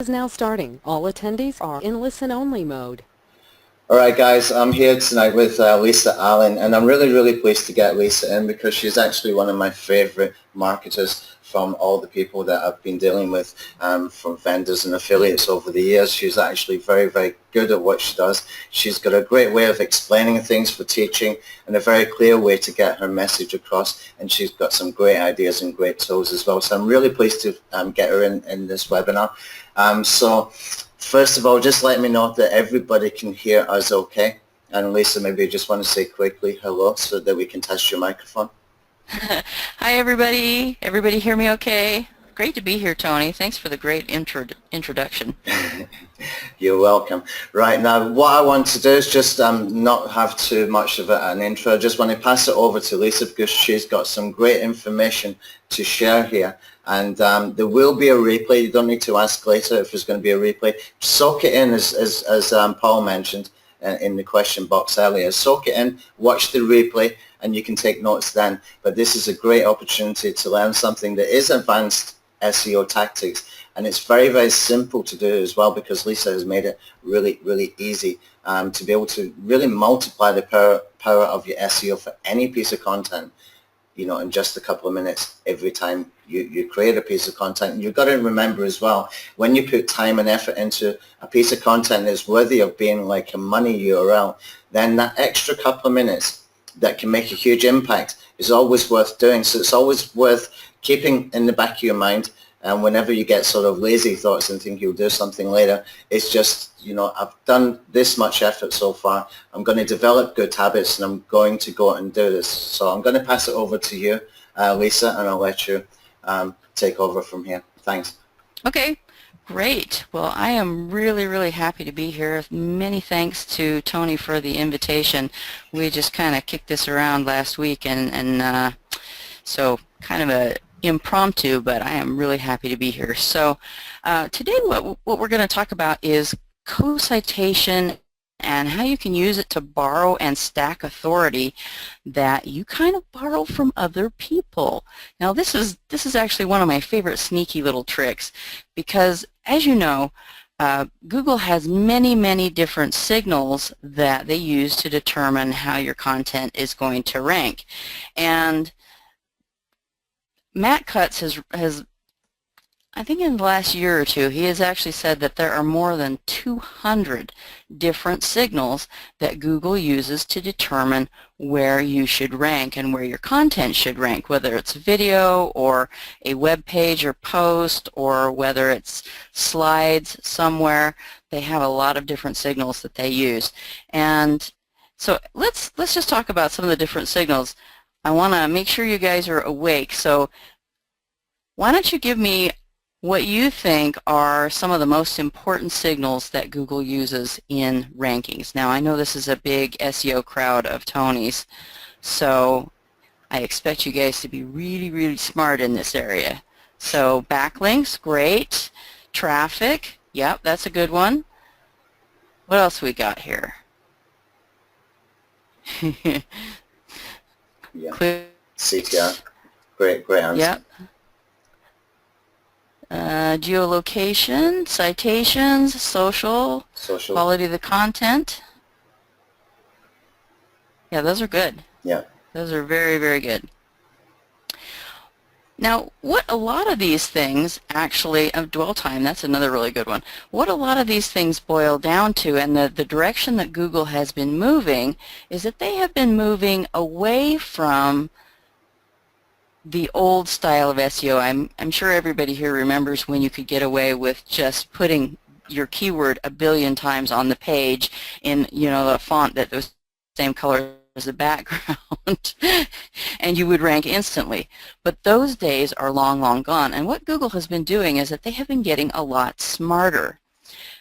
is now starting. All attendees are in listen-only mode. All right, guys, I'm here tonight with Lisa Allen, and I'm really pleased to get Lisa in because she's actually one of my favorite marketers from all the people that I've been dealing with, from vendors and affiliates over the years. She's actually very good at what she does. She's got a great way of explaining things for teaching and a very clear way to get her message across, and she's got some great ideas and great tools as well. So I'm really pleased to get her in this webinar. So first of all, just let me know that everybody can hear us okay. And Lisa, maybe you just want to say quickly hello so that we can test your microphone. Hi, everybody. Everybody hear me okay? Great to be here, Tony. Thanks for the great introduction. You're welcome. Right, now what I want to do is just not have too much of an intro. I just want to pass it over to Lisa because she's got some great information to share here. And there will be a replay. You don't need to ask later if there's going to be a replay. Soak it in, as Paul mentioned in the question box earlier. Soak it in, watch the replay, and you can take notes then. But this is a great opportunity to learn something that is advanced SEO tactics. And it's very simple to do as well because Lisa has made it really easy to be able to really multiply the power of your SEO for any piece of content, you know, in just a couple of minutes every time you create a piece of content. And you've got to remember as well, when you put time and effort into a piece of content that's worthy of being like a money URL, then that extra couple of minutes that can make a huge impact is always worth doing. So it's always worth keeping in the back of your mind. And whenever you get sort of lazy thoughts and think you'll do something later, it's just, you know, I've done this much effort so far. I'm going to develop good habits and I'm going to go out and do this. So I'm going to pass it over to you, Lisa, and I'll let you take over from here. Thanks. Okay, great. Well, I am really happy to be here. Many thanks to Tony for the invitation. We just kind of kicked this around last week, and so kind of a impromptu, but I am really happy to be here. So today what we're going to talk about is co-citation and how you can use it to borrow and stack authority that you kind of borrow from other people. Now this is actually one of my favorite sneaky little tricks because, as you know, Google has many different signals that they use to determine how your content is going to rank. And Matt Cutts has, I think in the last year or two, he has actually said that there are more than 200 different signals that Google uses to determine where you should rank and where your content should rank, whether it's video or a web page or post or whether it's slides somewhere. They have a lot of different signals that they use. And so let's just talk about some of the different signals. I want to make sure you guys are awake, so why don't you give me what you think are some of the most important signals that Google uses in rankings. Now, I know this is a big SEO crowd of Tonys, so I expect you guys to be really smart in this area. So backlinks, great. Traffic, yep, that's a good one. What else we got here? Yeah. CTR. Great answer. Yep. Geolocation, citations, social, quality of the content. Yeah, those are good. Yeah. Those are very good. Now, what a lot of these things actually, dwell time, that's another really good one. What a lot of these things boil down to, and the direction that Google has been moving, is that they have been moving away from the old style of SEO. I'm sure everybody here remembers when you could get away with just putting your keyword a billion times on the page in, you know, a font that was the same color as the background and you would rank instantly. But those days are long gone, and what Google has been doing is that they have been getting a lot smarter.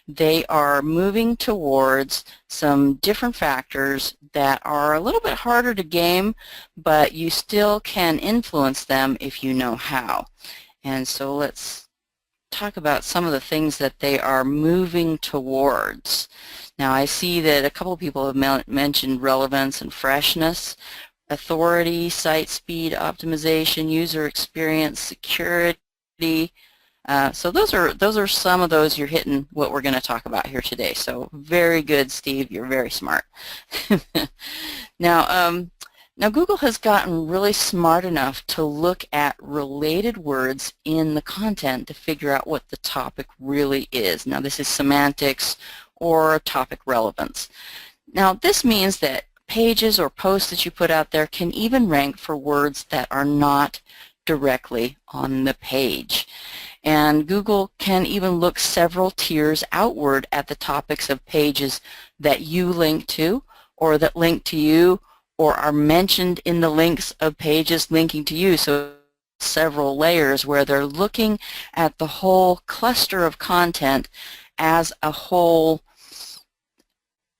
They are moving towards some different factors that are a little bit harder to game, but you still can influence them if you know how. And so let's talk about some of the things that they are moving towards. Now, I see that a couple of people have mentioned relevance and freshness, authority, site speed, optimization, user experience, security, So those are some of those. You're hitting what we're going to talk about here today. So very good, Steve. You're very smart. Now Google has gotten really smart enough to look at related words in the content to figure out what the topic really is. Now this is semantics or topic relevance. Now this means that pages or posts that you put out there can even rank for words that are not directly on the page. And Google can even look several tiers outward at the topics of pages that you link to, or that link to you, or are mentioned in the links of pages linking to you. So several layers where they're looking at the whole cluster of content as a whole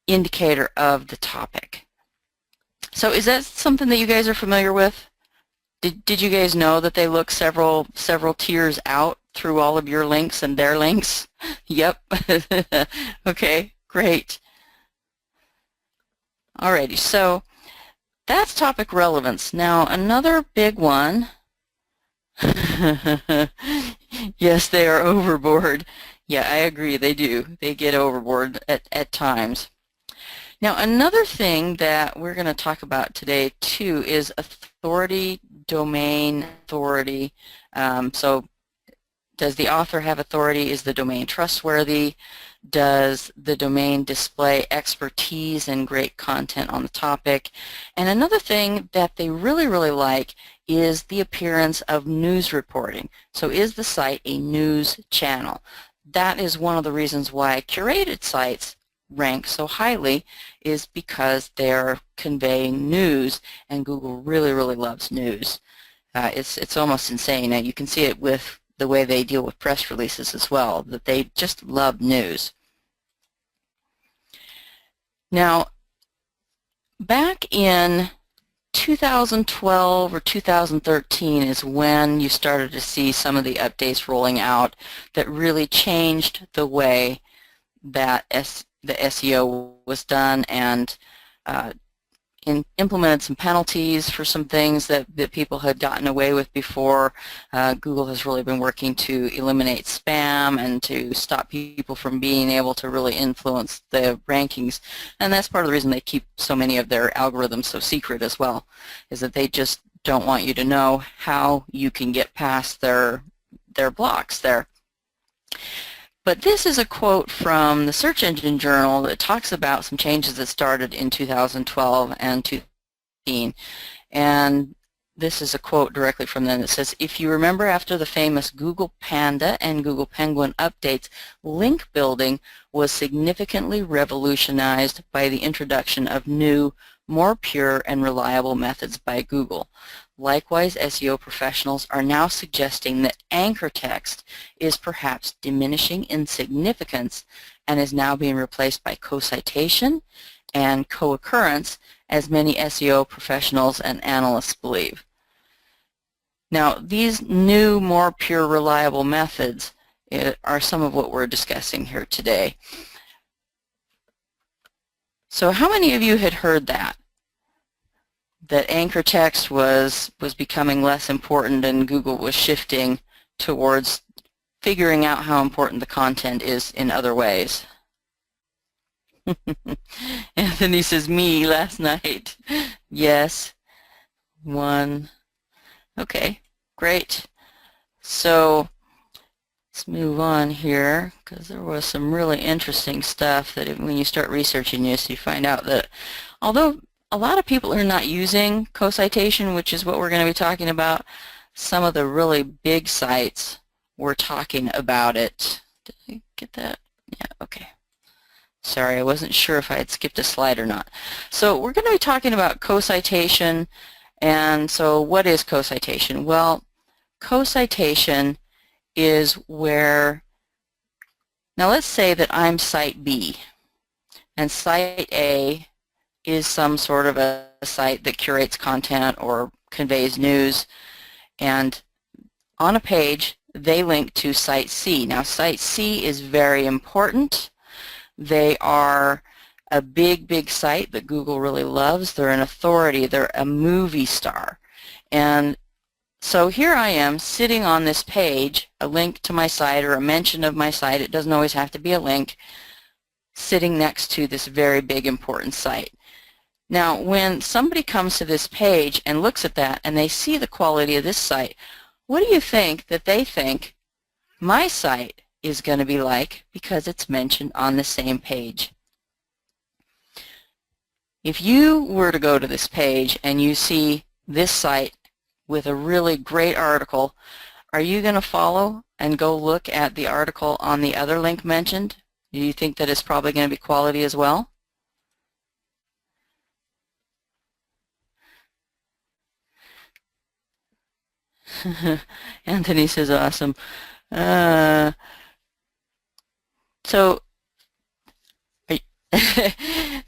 indicator of the topic. So is that something that you guys are familiar with? Did you guys know that they look several tiers out through all of your links and their links? Yep. Okay, great. Alrighty, so that's topic relevance. Now another big one. Yes, they are overboard. Yeah, I agree, they do. They get overboard at times. Now another thing that we're going to talk about today too is authority, domain authority. So does the author have authority? Is the domain trustworthy? Does the domain display expertise and great content on the topic? And another thing that they really like is the appearance of news reporting. So is the site a news channel? That is one of the reasons why curated sites rank so highly, is because they're conveying news, and Google really loves news. It's almost insane. Now you can see it with the way they deal with press releases as well, that they just love news. Now, back in 2012 or 2013 is when you started to see some of the updates rolling out that really changed the way that the SEO was done, and implemented some penalties for some things that people had gotten away with before. Google has really been working to eliminate spam and to stop people from being able to really influence the rankings, and that's part of the reason they keep so many of their algorithms so secret as well, is that they just don't want you to know how you can get past their blocks there. But this is a quote from the Search Engine Journal that talks about some changes that started in 2012 and 2015. And this is a quote directly from them that says, "If you remember, after the famous Google Panda and Google Penguin updates, link building was significantly revolutionized by the introduction of new, more pure and reliable methods by Google. Likewise, SEO professionals are now suggesting that anchor text is perhaps diminishing in significance and is now being replaced by co-citation and co-occurrence, as many SEO professionals and analysts believe." Now, these new, more pure, reliable methods are some of what we're discussing here today. So how many of you had heard that anchor text was becoming less important and Google was shifting towards figuring out how important the content is in other ways? Anthony says, "Me last night." Yes. One. Okay, great. So let's move on here, because there was some really interesting stuff that when you start researching this, you find out that although a lot of people are not using co-citation, which is what we're going to be talking about, some of the really big sites were talking about it. Did I get that? Yeah, okay. Sorry, I wasn't sure if I had skipped a slide or not. So we're going to be talking about co-citation. And so what is co-citation? Well, co-citation is where, now let's say that I'm site B, and site A is some sort of a site that curates content or conveys news, and on a page they link to site C. Now site C is very important. They are a big site that Google really loves. They're an authority. They're a movie star. And So here I am sitting on this page, a link to my site or a mention of my site. It doesn't always have to be a link, sitting next to this very big important site. Now when somebody comes to this page and looks at that and they see the quality of this site, what do you think that they think my site is going to be like because it's mentioned on the same page? If you were to go to this page and you see this site with a really great article, are you going to follow and go look at the article on the other link mentioned? Do you think that it's probably going to be quality as well? Anthony says awesome. So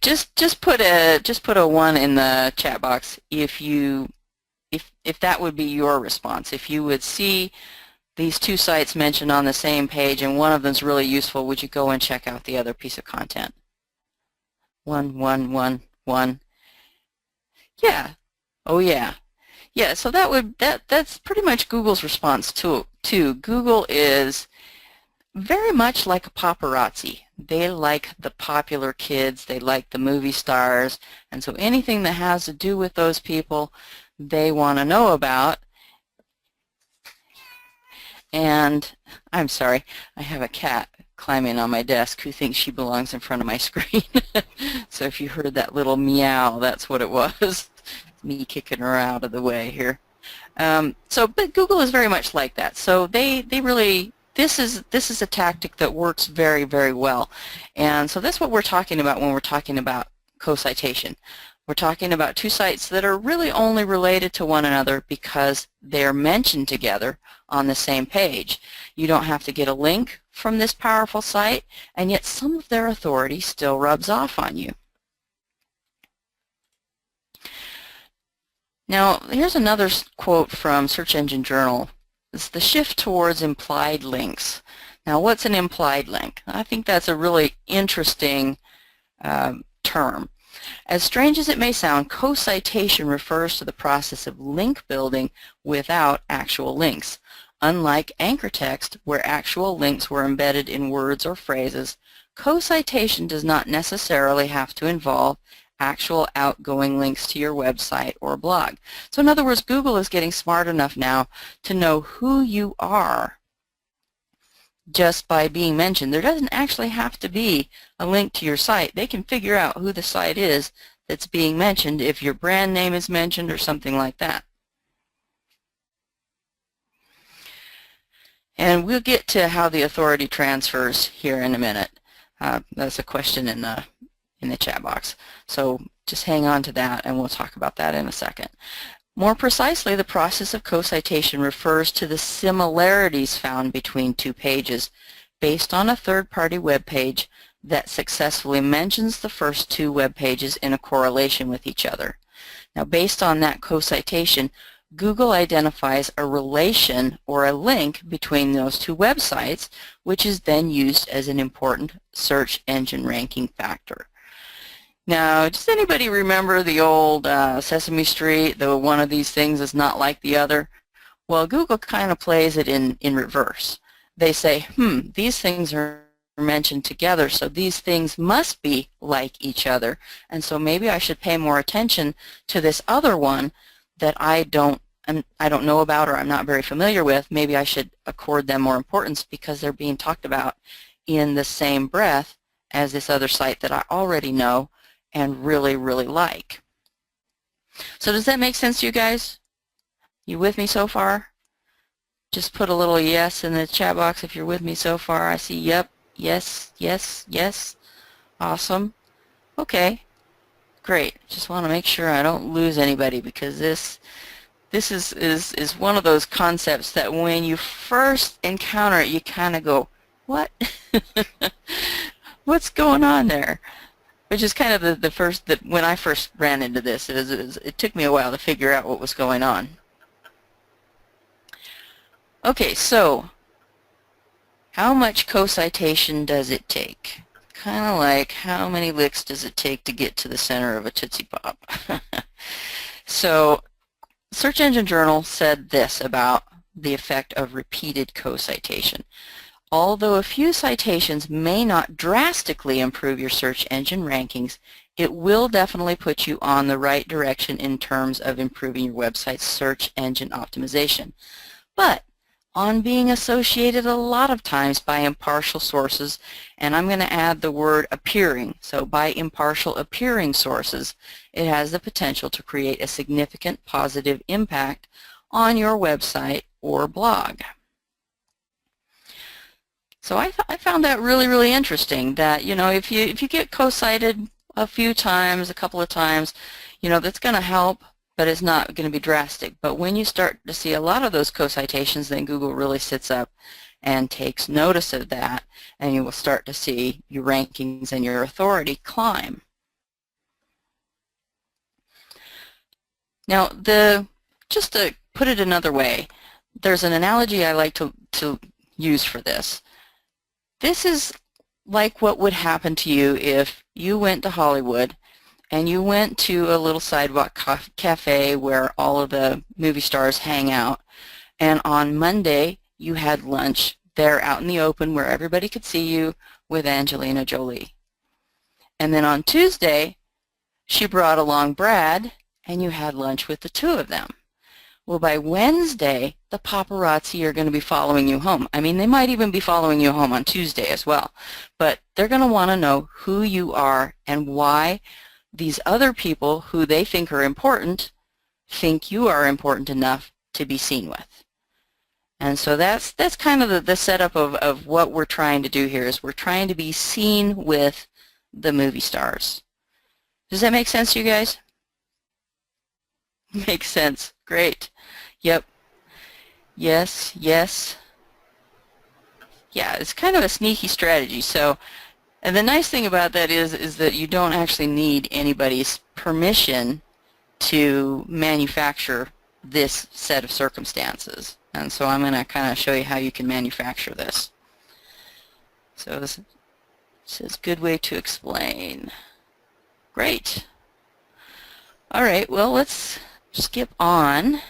just put a 1 in the chat box if that would be your response. If you would see these two sites mentioned on the same page and one of them is really useful, would you go and check out the other piece of content? 1, 1, 1, 1. Yeah. Oh yeah. Yeah, so that's pretty much Google's response to Google is very much like a paparazzi. They like the popular kids, they like the movie stars, and so anything that has to do with those people they want to know about. And I'm sorry, I have a cat climbing on my desk who thinks she belongs in front of my screen. So if you heard that little meow, that's what it was. Me kicking her out of the way here. But Google is very much like that. So they really, this is a tactic that works very, very well. And so that's what we're talking about when we're talking about co-citation. We're talking about two sites that are really only related to one another because they're mentioned together on the same page. You don't have to get a link from this powerful site, and yet some of their authority still rubs off on you. Now, here's another quote from Search Engine Journal. It's the shift towards implied links. Now, what's an implied link? I think that's a really interesting term. As strange as it may sound, co-citation refers to the process of link building without actual links. Unlike anchor text, where actual links were embedded in words or phrases, co-citation does not necessarily have to involve actual outgoing links to your website or blog. So in other words, Google is getting smart enough now to know who you are just by being mentioned. There doesn't actually have to be a link to your site. They can figure out who the site is that's being mentioned if your brand name is mentioned or something like that. And we'll get to how the authority transfers here in a minute. That's a question in the chat box. So just hang on to that and we'll talk about that in a second. More precisely, the process of co-citation refers to the similarities found between two pages based on a third-party web page that successfully mentions the first two web pages in a correlation with each other. Now, based on that co-citation, Google identifies a relation or a link between those two websites, which is then used as an important search engine ranking factor. Now, does anybody remember the old Sesame Street, the one of these things is not like the other? Well, Google kind of plays it in reverse. They say, these things are mentioned together, so these things must be like each other, and so maybe I should pay more attention to this other one that I don't know about or I'm not very familiar with. Maybe I should accord them more importance because they're being talked about in the same breath as this other site that I already know and really, really like. So does that make sense to you guys? You with me so far? Just put a little yes in the chat box if you're with me so far. I see yep, yes, yes, yes. Awesome. Okay, great. Just want to make sure I don't lose anybody because this is one of those concepts that when you first encounter it, you kind of go, what? What's going on there? Which is kind of the first, that when I first ran into this, it took me a while to figure out what was going on. Okay, so how much co-citation does it take? Kind of like how many licks does it take to get to the center of a Tootsie Pop? So Search Engine Journal said this about the effect of repeated co-citation. Although a few citations may not drastically improve your search engine rankings, it will definitely put you on the right direction in terms of improving your website's search engine optimization. But on being associated a lot of times by impartial sources, and I'm going to add the word appearing, so by impartial appearing sources, it has the potential to create a significant positive impact on your website or blog. So I found that really, really interesting that, you know, if you get co-cited a few times, a couple of times, you know, that's going to help, but it's not going to be drastic. But when you start to see a lot of those co-citations, then Google really sits up and takes notice of that, and you will start to see your rankings and your authority climb. Now, just to put it another way, there's an analogy I like to use for this. This is like what would happen to you if you went to Hollywood and you went to a little sidewalk cafe where all of the movie stars hang out, and on Monday you had lunch there out in the open where everybody could see you with Angelina Jolie. And then on Tuesday she brought along Brad and you had lunch with the two of them. Well, by Wednesday, the paparazzi are going to be following you home. I mean, they might even be following you home on Tuesday as well. But they're going to want to know who you are and why these other people who they think are important think you are important enough to be seen with. And so that's kind of the setup of what we're trying to do here, is we're trying to be seen with the movie stars. Does that make sense to you guys? Makes sense. Great. Yep. Yes, yes. Yeah, it's kind of a sneaky strategy. So, and the nice thing about that is that you don't actually need anybody's permission to manufacture this set of circumstances. And so I'm going to kind of show you how you can manufacture this. So this says good way to explain. Great. All right, well, let's skip on.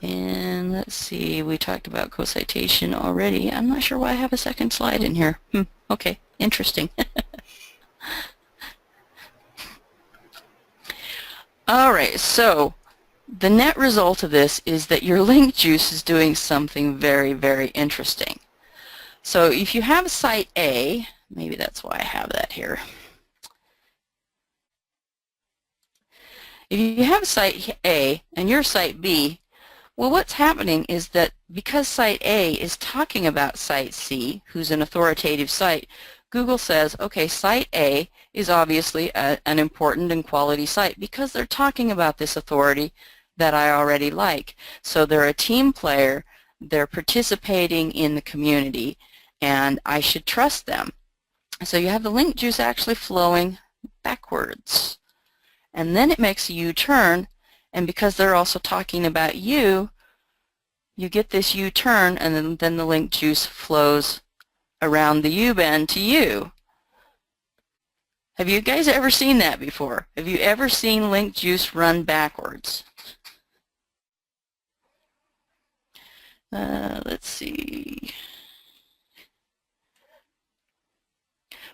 And let's see, we talked about co-citation already. I'm not sure why I have a second slide in here. Okay, interesting. All right, so the net result of this is that your link juice is doing something very, very interesting. So if you have site A, maybe that's why I have that here. If you have site A and your site B, well, what's happening is that because site A is talking about site C, who's an authoritative site, Google says, okay, site A is obviously an important and quality site because they're talking about this authority that I already like. So they're a team player, they're participating in the community, and I should trust them. So you have the link juice actually flowing backwards. And then it makes a U-turn, and because they're also talking about you, you get this U-turn, and then the link juice flows around the U-bend to you. Have you guys ever seen that before? Have you ever seen link juice run backwards? Let's see.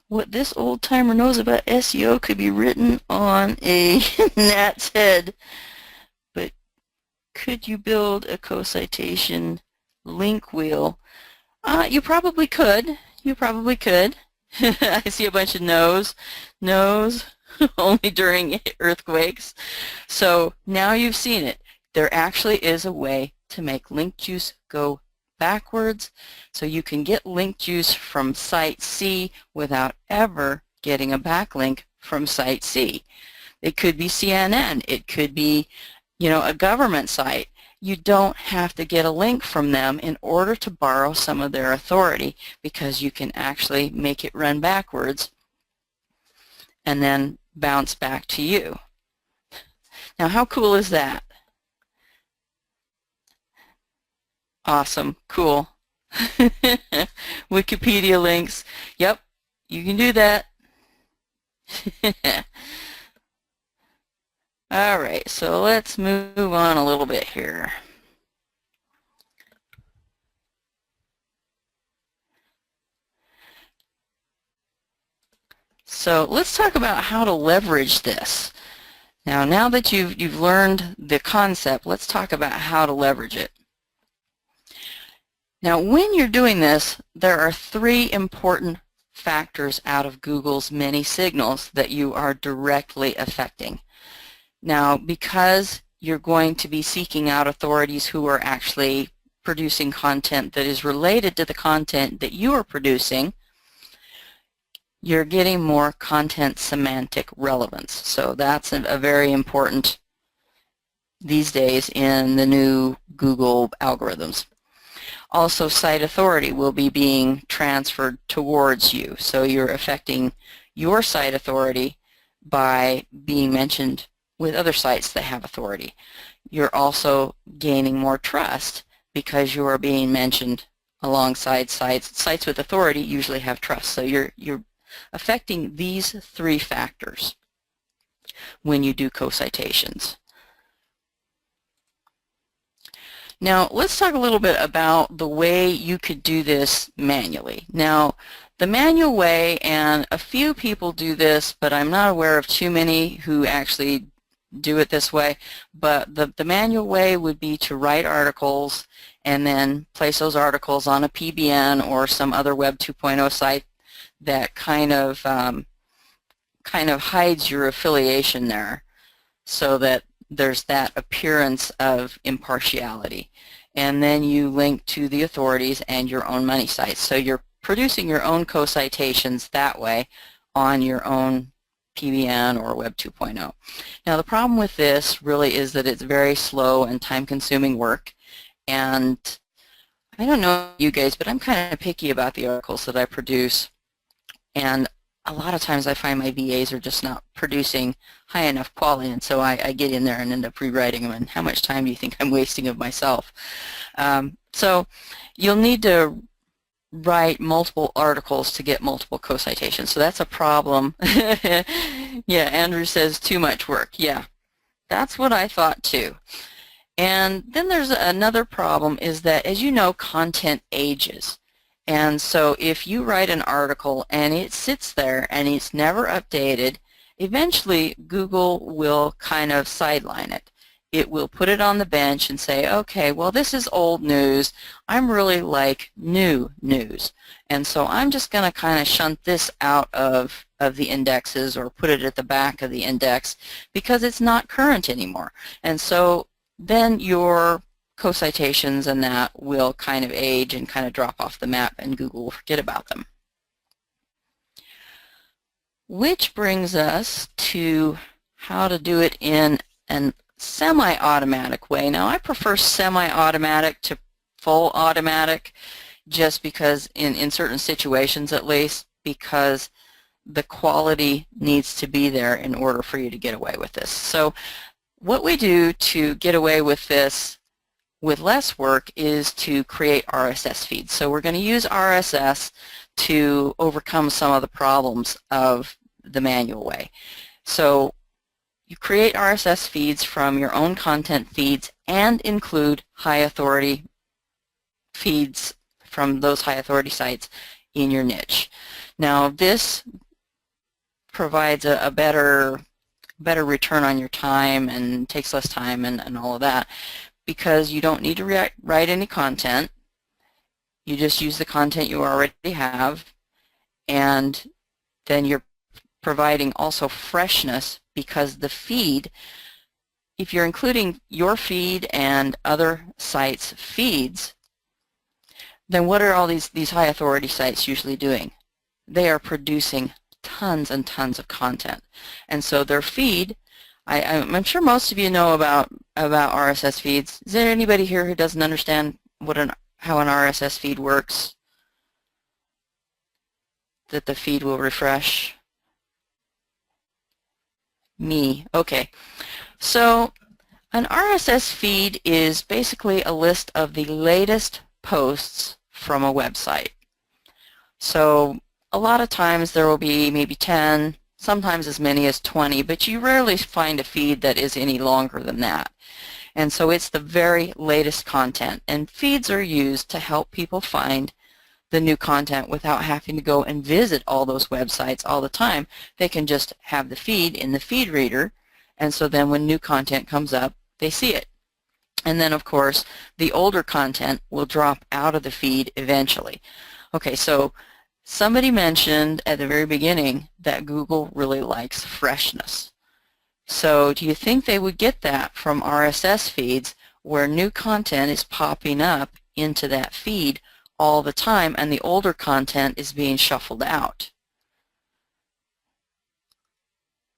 What this old-timer knows about SEO could be written on a gnat's head. But could you build a co-citation link wheel? You probably could. You probably could. I see a bunch of no's. No's, only during earthquakes. So now you've seen it. There actually is a way to make link juice go backwards, so you can get link juice from site C without ever getting a backlink from site C. It could be CNN. It could be, you know, a government site. You don't have to get a link from them in order to borrow some of their authority, because you can actually make it run backwards and then bounce back to you. Now, how cool is that? Awesome. Cool. Wikipedia links. Yep, you can do that. All right, so let's move on a little bit here. So let's talk about how to leverage this. Now that you've learned the concept, let's talk about how to leverage it. Now, when you're doing this, there are three important factors out of Google's many signals that you are directly affecting. Now, because you're going to be seeking out authorities who are actually producing content that is related to the content that you are producing, you're getting more content semantic relevance. So that's a very important these days in the new Google algorithms. Also, site authority will be being transferred towards you. So you're affecting your site authority by being mentioned with other sites that have authority. You're also gaining more trust because you are being mentioned alongside sites. Sites with authority usually have trust. So you're affecting these three factors when you do co-citations. Now, let's talk a little bit about the way you could do this manually. Now, the manual way, and a few people do this, but I'm not aware of too many who actually do it this way, but the manual way would be to write articles and then place those articles on a PBN or some other Web 2.0 site that kind of hides your affiliation there, so that there's that appearance of impartiality. And then you link to the authorities and your own money sites. So you're producing your own co-citations that way on your own PBN or Web 2.0. Now, the problem with this really is that it's very slow and time-consuming work. And I don't know you guys, but I'm kind of picky about the articles that I produce. And a lot of times I find my VAs are just not producing high enough quality, and so I get in there and end up rewriting them. And how much time do you think I'm wasting of myself? So you'll need to write multiple articles to get multiple co-citations. So that's a problem. Yeah, Andrew says too much work. Yeah, that's what I thought too. And then there's another problem, is that, as you know, content ages. And so if you write an article and it sits there and it's never updated, eventually Google will kind of sideline it. It will put it on the bench and say, okay, well, this is old news. I'm really like new news. And so I'm just going to kind of shunt this out of the indexes or put it at the back of the index because it's not current anymore. And so then your co-citations and that will kind of age and kind of drop off the map, and Google will forget about them. Which brings us to how to do it in a semi-automatic way. Now, I prefer semi-automatic to full automatic, just because in certain situations at least, because the quality needs to be there in order for you to get away with this. So what we do to get away with this with less work is to create RSS feeds. So we're going to use RSS to overcome some of the problems of the manual way. So you create RSS feeds from your own content feeds and include high authority feeds from those high authority sites in your niche. Now, this provides a better return on your time and takes less time and all of that, because you don't need to write any content. You just use the content you already have, and then you're providing also freshness, because the feed, if you're including your feed and other sites' feeds, then what are all these high authority sites usually doing? They are producing tons and tons of content. And so their feed, I'm sure most of you know about RSS feeds. Is there anybody here who doesn't understand how an RSS feed works? That the feed will refresh? Me. Okay. So an RSS feed is basically a list of the latest posts from a website. So a lot of times there will be maybe 10, sometimes as many as 20, but you rarely find a feed that is any longer than that. And so it's the very latest content, and feeds are used to help people find the new content without having to go and visit all those websites all the time. They can just have the feed in the feed reader, and so then when new content comes up, they see it. And then, of course, the older content will drop out of the feed eventually. Okay, so somebody mentioned at the very beginning that Google really likes freshness. So do you think they would get that from RSS feeds where new content is popping up into that feed all the time and the older content is being shuffled out?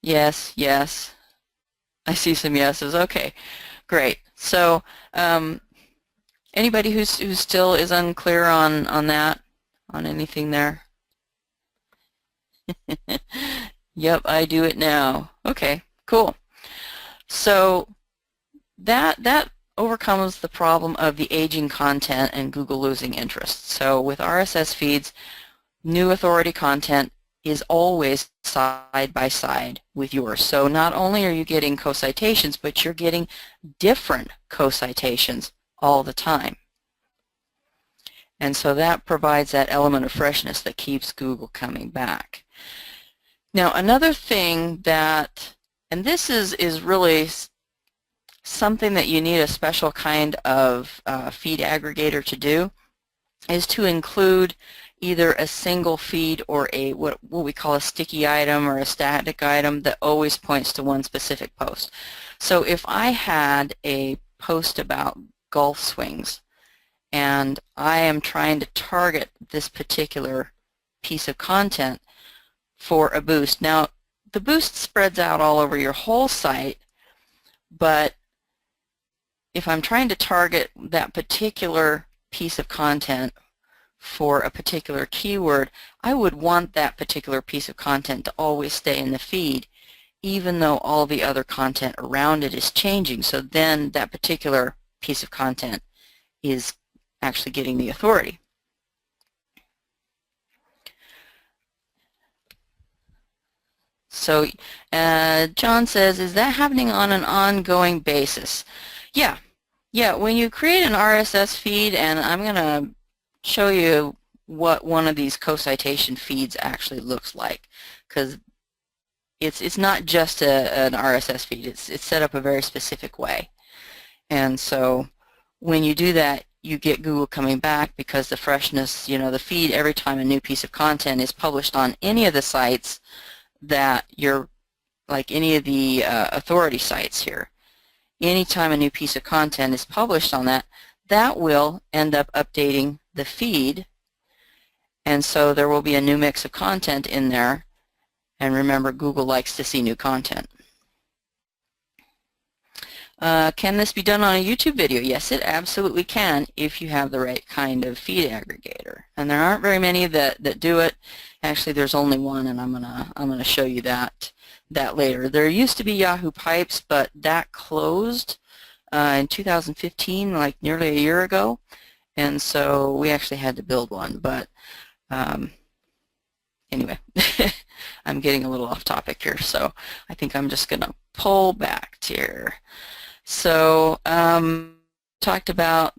Yes, yes. I see some yeses. Okay, great. So anybody who still is unclear on that, on anything there? Yep, I do it now. Okay, cool. So that overcomes the problem of the aging content and Google losing interest. So with RSS feeds, new authority content is always side by side with yours. So not only are you getting co-citations, but you're getting different co-citations all the time. And so that provides that element of freshness that keeps Google coming back. Now another thing that, and this is really something that you need a special kind of feed aggregator to do, is to include either a single feed or a what we call a sticky item or a static item that always points to one specific post. So if I had a post about golf swings and I am trying to target this particular piece of content for a boost. Now the boost spreads out all over your whole site, but if I'm trying to target that particular piece of content for a particular keyword, I would want that particular piece of content to always stay in the feed, even though all the other content around it is changing. So then that particular piece of content is actually getting the authority. So John says, is that happening on an ongoing basis? Yeah. When you create an RSS feed, and I'm going to show you what one of these co-citation feeds actually looks like, because it's not just an RSS feed. It's set up a very specific way. And so when you do that, you get Google coming back because the freshness, the feed, every time a new piece of content is published on any of the sites that you're, like any of the authority sites here, anytime a new piece of content is published on that, that will end up updating the feed, and so there will be a new mix of content in there. And remember, Google likes to see new content. Can this be done on a YouTube video? Yes, it absolutely can if you have the right kind of feed aggregator. And there aren't very many that do it. Actually, there's only one, and I'm gonna show you that later. There used to be Yahoo Pipes, but that closed in 2015, like nearly a year ago, and so we actually had to build one. But anyway, I'm getting a little off topic here, so I think I'm just gonna pull back here. So talked about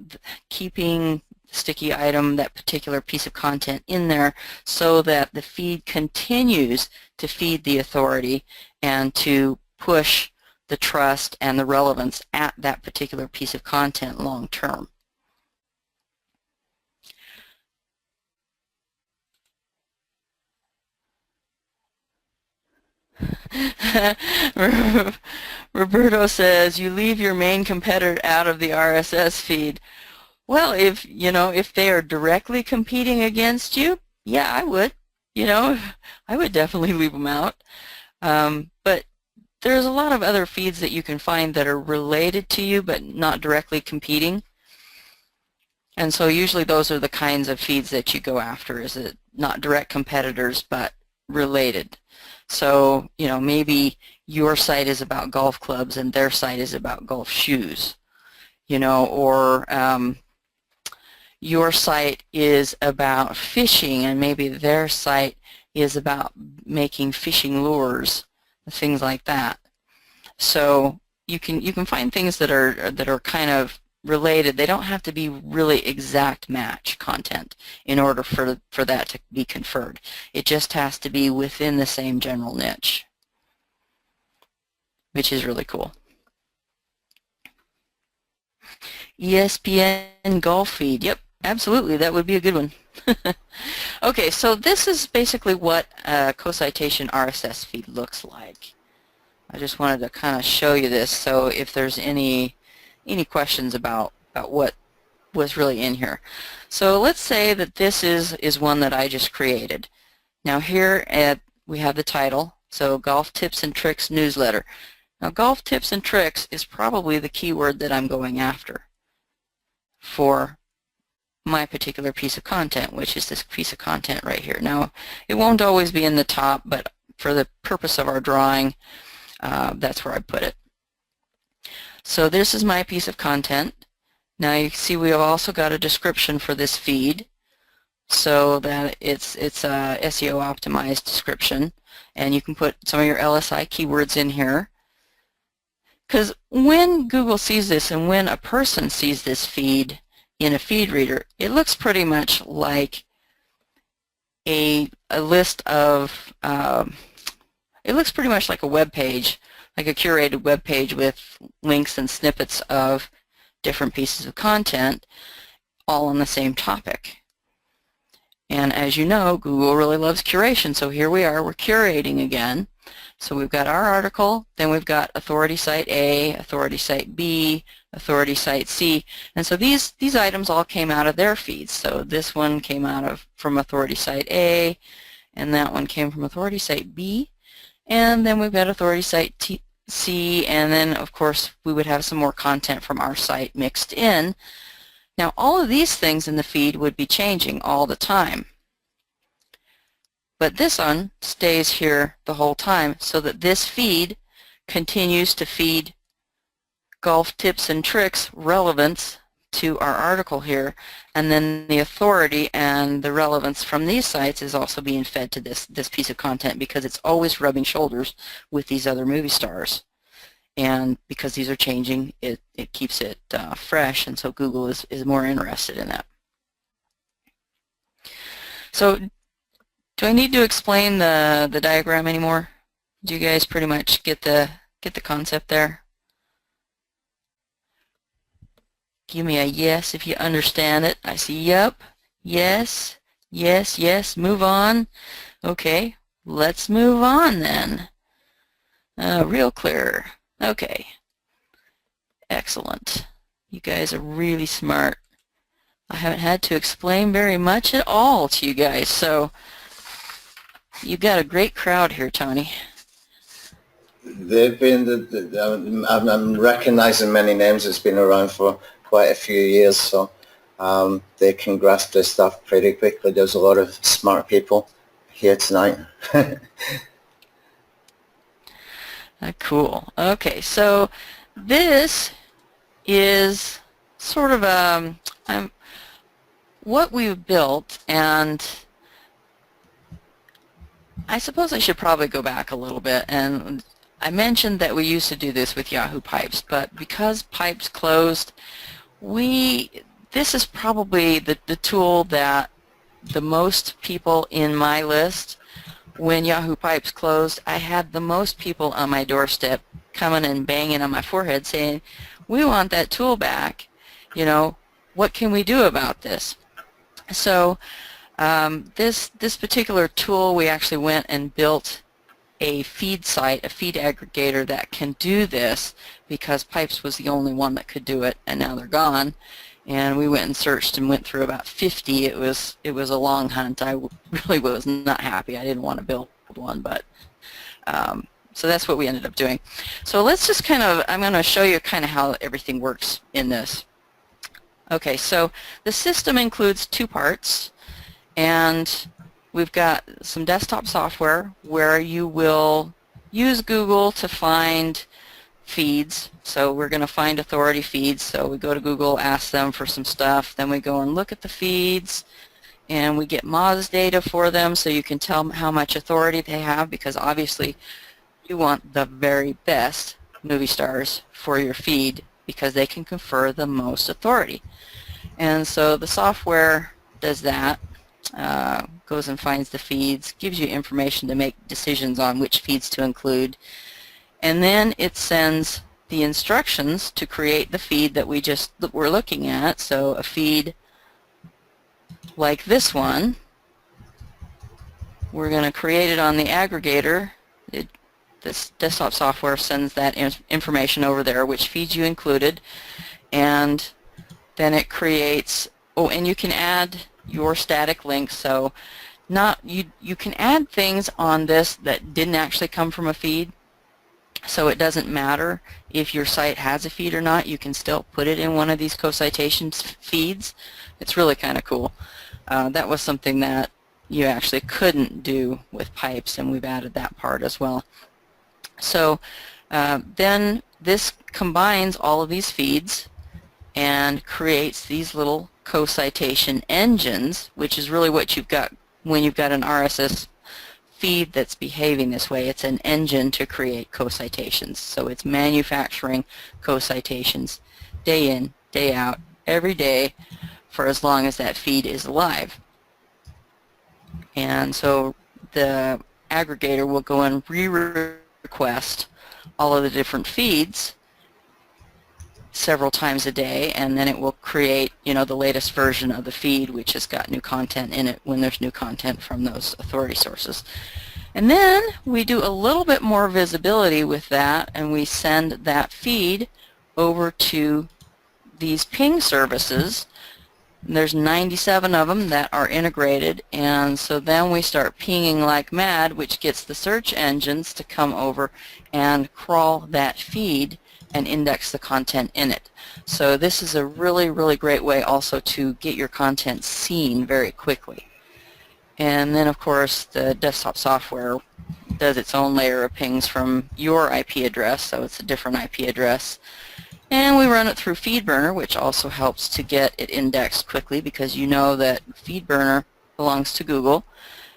keeping the sticky item, that particular piece of content in there, so that the feed continues to feed the authority and to push the trust and the relevance at that particular piece of content long term. Roberto says, you leave your main competitor out of the RSS feed. Well, if they are directly competing against you, yeah, I would. I would definitely leave them out. But there's a lot of other feeds that you can find that are related to you but not directly competing. And so usually those are the kinds of feeds that you go after, is it not direct competitors but related. So, maybe your site is about golf clubs and their site is about golf shoes, or your site is about fishing and maybe their site is about making fishing lures, things like that. So you can find things that are kind of related. They don't have to be really exact match content in order for that to be conferred. It just has to be within the same general niche, which is really cool. ESPN golf feed. Yep, absolutely, that would be a good one. Okay, so this is basically what a Co-Citation RSS feed looks like. I just wanted to kind of show you this, so if there's any questions about what was really in here. So let's say that this is one that I just created. Now here we have the title, so Golf Tips and Tricks Newsletter. Now golf tips and tricks is probably the keyword that I'm going after for my particular piece of content, which is this piece of content right here. Now it won't always be in the top, but for the purpose of our drawing, that's where I put it. So this is my piece of content. Now you can see we have also got a description for this feed, so that it's a SEO optimized description, and you can put some of your LSI keywords in here. Because when Google sees this and when a person sees this feed in a feed reader, it looks pretty much like a list of, it looks pretty much like a web page, like a curated web page with links and snippets of different pieces of content all on the same topic. And as you know, Google really loves curation, so here we are, we're curating again. So we've got our article, then we've got authority site A, authority site B, authority site C, and so these items all came out of their feeds. So this one came out from authority site A, and that one came from authority site B, and then we've got authority site C, and then of course we would have some more content from our site mixed in. Now all of these things in the feed would be changing all the time. But this one stays here the whole time, so that this feed continues to feed golf tips and tricks relevance to our article here, and then the authority and the relevance from these sites is also being fed to this piece of content, because it's always rubbing shoulders with these other movie stars. And because these are changing, it keeps it fresh, and so Google is more interested in that. So do I need to explain the diagram anymore? Do you guys pretty much get the concept there? Give me a yes if you understand it. I see yep, yes, yes, yes, move on. Okay, let's move on then. Real clear. Okay, excellent. You guys are really smart. I haven't had to explain very much at all to you guys, so you've got a great crowd here, Tony. They've been, I'm recognizing many names that's been around for quite a few years, so they can grasp this stuff pretty quickly. There's a lot of smart people here tonight. Cool. Okay, so this is sort of what we've built, and I suppose I should probably go back a little bit. And I mentioned that we used to do this with Yahoo Pipes, but because Pipes closed, this is probably the tool that the most people in my list, when Yahoo Pipes closed, I had the most people on my doorstep coming and banging on my forehead saying, we want that tool back. You know, what can we do about this? So this particular tool, we actually went and built a feed site, a feed aggregator that can do this, because Pipes was the only one that could do it, and now they're gone. And we went and searched and went through about 50. It was a long hunt. I really was not happy. I didn't want to build one, but so that's what we ended up doing. So let's just I'm going to show you kind of how everything works in this. Okay, so the system includes two parts, and we've got some desktop software where you will use Google to find feeds. So we're going to find authority feeds. So we go to Google, ask them for some stuff, then we go and look at the feeds, and we get Moz data for them, so you can tell how much authority they have, because obviously you want the very best movie stars for your feed because they can confer the most authority. And so the software does that, goes and finds the feeds, gives you information to make decisions on which feeds to include, and then it sends the instructions to create the feed that we're looking at. So a feed like this one, we're going to create it on the aggregator. This desktop software sends that information over there, which feeds you included, and then it creates, oh, and you can add your static links. So you can add things on this that didn't actually come from a feed, so it doesn't matter if your site has a feed or not. You can still put it in one of these Co-Citations feeds. It's really kind of cool. That was something that you actually couldn't do with pipes, and we've added that part as well. So then this combines all of these feeds and creates these little co-citation engines, which is really what you've got when you've got an RSS feed that's behaving this way. It's an engine to create co-citations. So it's manufacturing co-citations day in, day out, every day for as long as that feed is alive. And so the aggregator will go and re-request all of the different feeds several times a day, and then it will create, you know, the latest version of the feed, which has got new content in it when there's new content from those authority sources. And then we do a little bit more visibility with that, and we send that feed over to these ping services. There's 97 of them that are integrated, and so then we start pinging like mad, which gets the search engines to come over and crawl that feed and index the content in it. So this is a really, really great way also to get your content seen very quickly. And then of course the desktop software does its own layer of pings from your IP address, so it's a different IP address. And we run it through FeedBurner, which also helps to get it indexed quickly, because you know that FeedBurner belongs to Google,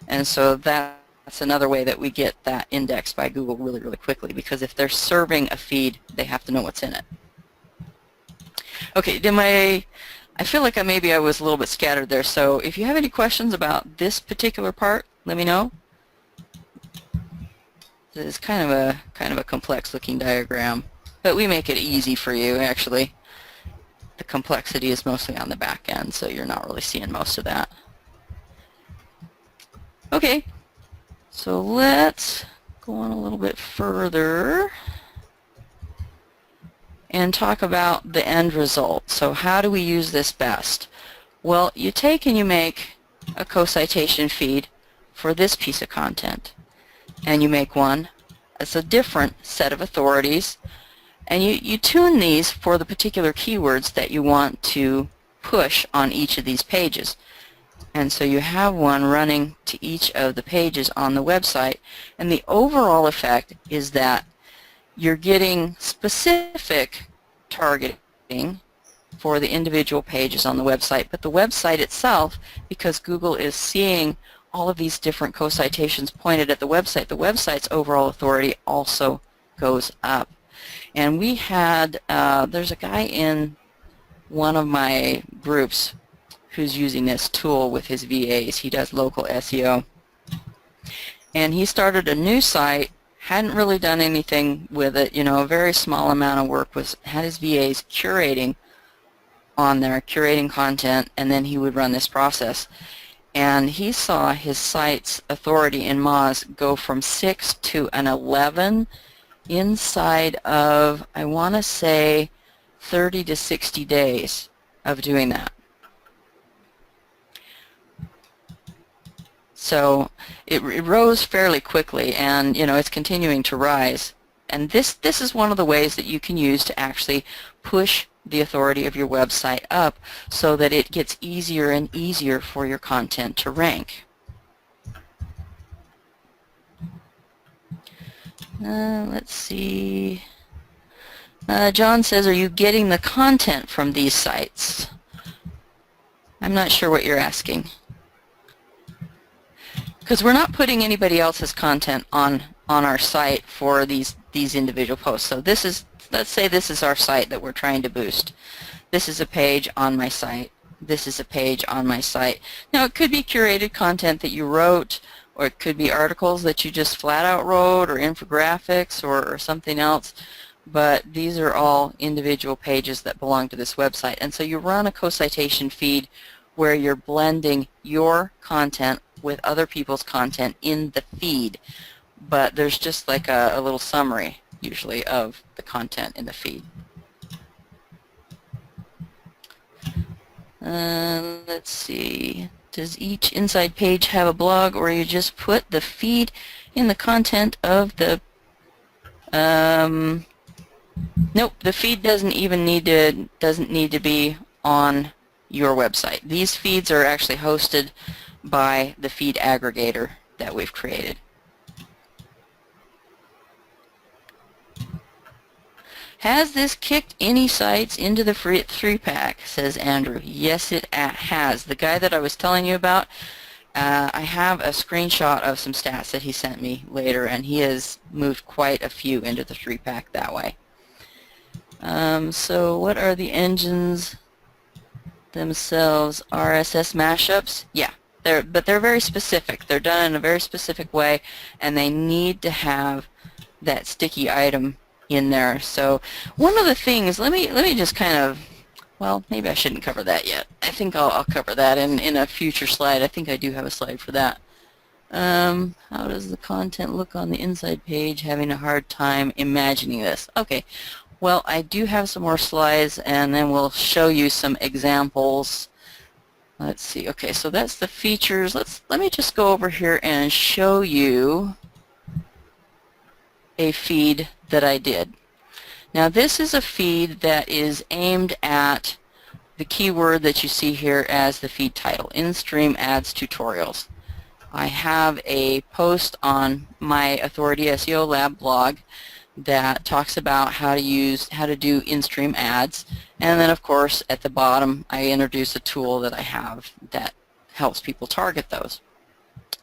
and so that's another way that we get that indexed by Google really, really quickly, because if they're serving a feed, they have to know what's in it. Okay, I feel like maybe I was a little bit scattered there, so if you have any questions about this particular part, let me know. It's kind of a complex looking diagram, but we make it easy for you. Actually, the complexity is mostly on the back end, so you're not really seeing most of that. Okay, so let's go on a little bit further and talk about the end result. So how do we use this best? Well, you take and you make a co-citation feed for this piece of content, and you make one that's a different set of authorities, and you tune these for the particular keywords that you want to push on each of these pages. And so you have one running to each of the pages on the website, and the overall effect is that you're getting specific targeting for the individual pages on the website, but the website itself, because Google is seeing all of these different co-citations pointed at the website's overall authority also goes up. And we had, there's a guy in one of my groups who's using this tool with his VAs. He does local SEO. And he started a new site, hadn't really done anything with it, you know, a very small amount of work, had his VAs curating on there, curating content, and then he would run this process. And he saw his site's authority in Moz go from 6 to an 11 inside of, I want to say, 30 to 60 days of doing that. So it rose fairly quickly, and you know, it's continuing to rise. And this is one of the ways that you can use to actually push the authority of your website up so that it gets easier and easier for your content to rank. Let's see. John says, are you getting the content from these sites? I'm not sure what you're asking. because we're not putting anybody else's content on our site for these individual posts. So this is, let's say this is our site that we're trying to boost. This is a page on my site. This is a page on my site. Now it could be curated content that you wrote, or it could be articles that you just flat out wrote, or infographics, or something else. But these are all individual pages that belong to this website. And so you run a co-citation feed where you're blending your content with other people's content in the feed. But there's just like a little summary, usually, of the content in the feed. Let's see. Does each inside page have a blog, or you just put the feed in the content of the... Nope, the feed doesn't need to be on your website. These feeds are actually hosted by the feed aggregator that we've created. Has this kicked any sites into the free 3-pack, says Andrew. Yes, it has. The guy that I was telling you about, I have a screenshot of some stats that he sent me later, and he has moved quite a few into the 3-pack that way. So what are the engines themselves? RSS mashups? Yeah, but they're very specific. They're done in a very specific way, and they need to have that sticky item in there. So one of the things, let me just kind of, well, maybe I shouldn't cover that yet. I think I'll cover that in a future slide. I think I do have a slide for that. How does the content look on the inside page? Having a hard time imagining this. Okay, well, I do have some more slides, and then we'll show you some examples. Let's see. Okay, so that's the features. Let me just go over here and show you a feed that I did. Now this is a feed that is aimed at the keyword that you see here as the feed title, in-stream ads tutorials. I have a post on my Authority SEO Lab blog that talks about how to do in-stream ads, and then of course at the bottom I introduce a tool that I have that helps people target those.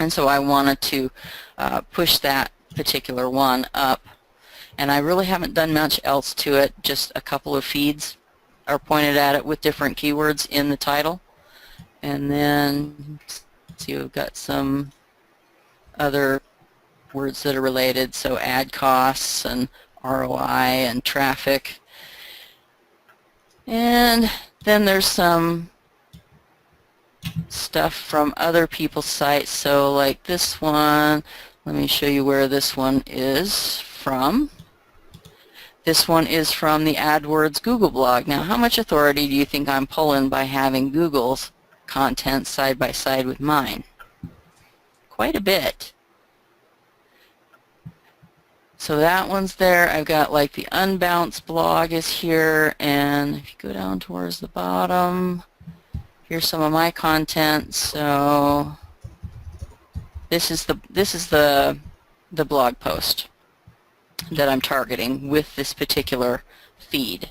And so I wanted to push that particular one up, and I really haven't done much else to it. Just a couple of feeds are pointed at it with different keywords in the title, and then see, we've got some other words that are related, so ad costs and ROI and traffic, and then there's some stuff from other people's sites. So like this one, let me show you where this one is from. This one is from the AdWords Google blog. Now, how much authority do you think I'm pulling by having Google's content side by side with mine? Quite a bit. So that one's there. I've got like the Unbounced blog is here, and if you go down towards the bottom, here's some of my content. So this is the blog post that I'm targeting with this particular feed.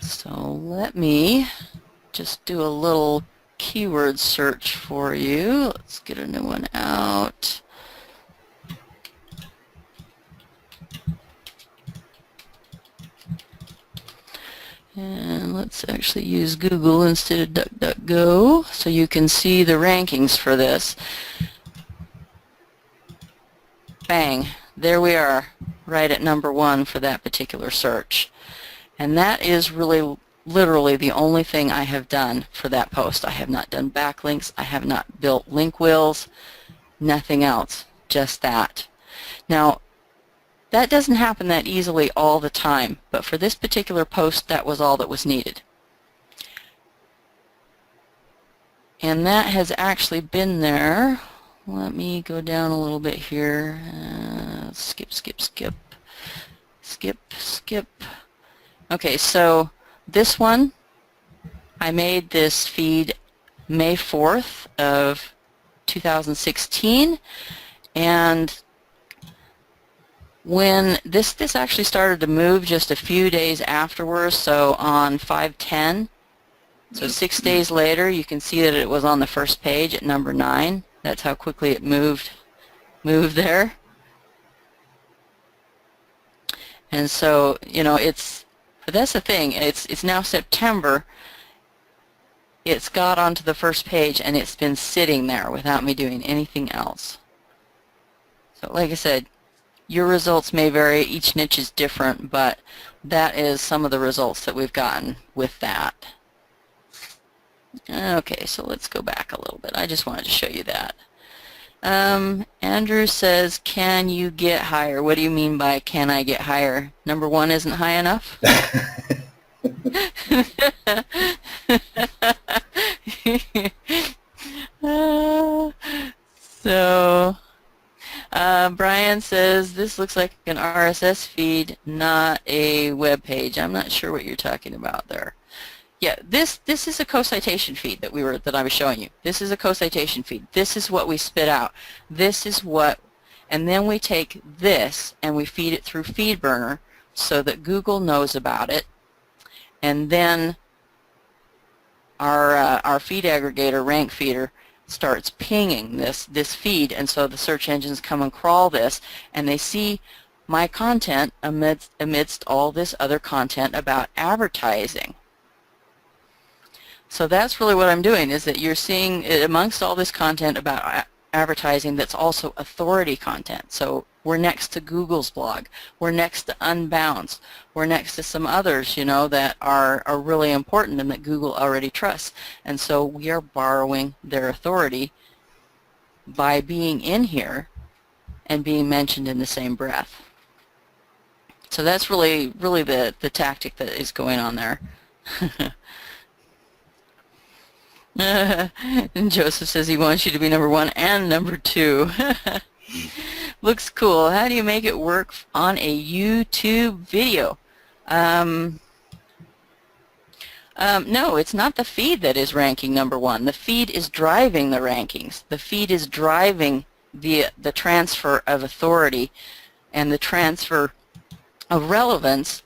So let me just do a little keyword search for you. Let's get a new one out. And let's actually use Google instead of DuckDuckGo so you can see the rankings for this. Bang, there we are, right at #1 for that particular search. And that is really literally the only thing I have done for that post. I have not done backlinks, I have not built link wheels, nothing else, just that. Now, that doesn't happen that easily all the time, but for this particular post, that was all that was needed. And that has actually been there. Let me go down a little bit here. Skip. Okay, so this one, I made this feed May 4th of 2016, and when this actually started to move just a few days afterwards, so on 5/10, So 6 days later, you can see that it was on the first page at number 9. That's how quickly it moved there. And so, you know, but that's the thing. It's now September. It's got onto the first page, and it's been sitting there without me doing anything else. So, like I said, your results may vary. Each niche is different, but that is some of the results that we've gotten with that. Okay, so let's go back a little bit. I just wanted to show you that. Andrew says, can you get higher? What do you mean by can I get higher? Number 1 isn't high enough? So, Brian says, this looks like an RSS feed, not a web page. I'm not sure what you're talking about there. Yeah, this is a co-citation feed that I was showing you. This is a co-citation feed. This is what we spit out. This is what, and then we take this and we feed it through FeedBurner so that Google knows about it, and then our feed aggregator, rank feeder, starts pinging this feed, and so the search engines come and crawl this, and they see my content amidst all this other content about advertising. So that's really what I'm doing, is that you're seeing amongst all this content about advertising that's also authority content. So we're next to Google's blog, we're next to Unbounce, we're next to some others, you know, that are really important and that Google already trusts. And so we are borrowing their authority by being in here and being mentioned in the same breath. So that's really the tactic that is going on there. And Joseph says he wants you to be number 1 and number 2. Looks cool. How do you make it work on a YouTube video? No, it's not the feed that is ranking number 1. The feed is driving the rankings. The feed is driving the transfer of authority and the transfer of relevance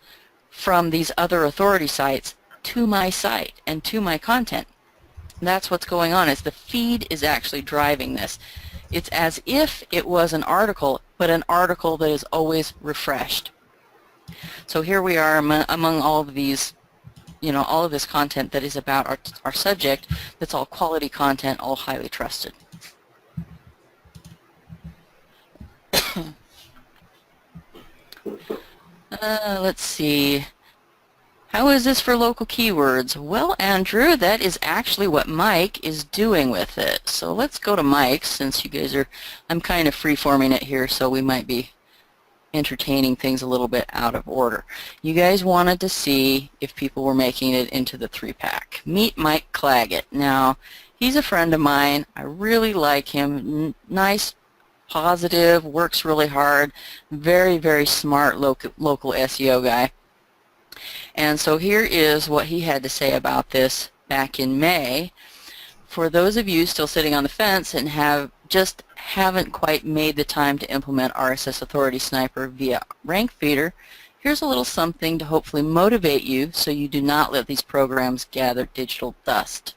from these other authority sites to my site and to my content. That's what's going on, is the feed is actually driving this. It's as if it was an article, but an article that is always refreshed. So here we are among all of these, you know, all of this content that is about our subject, that's all quality content, all highly trusted. Let's see. How is this for local keywords? Well, Andrew, that is actually what Mike is doing with it. So let's go to Mike, since you guys are, I'm kind of free-forming it here, so we might be entertaining things a little bit out of order. You guys wanted to see if people were making it into the 3-pack. Meet Mike Claggett. Now, he's a friend of mine. I really like him. Nice, positive, works really hard, very, very smart local SEO guy. And so here is what he had to say about this back in May. For those of you still sitting on the fence and haven't quite made the time to implement RSS Authority Sniper via Rank Feeder, here's a little something to hopefully motivate you so you do not let these programs gather digital dust.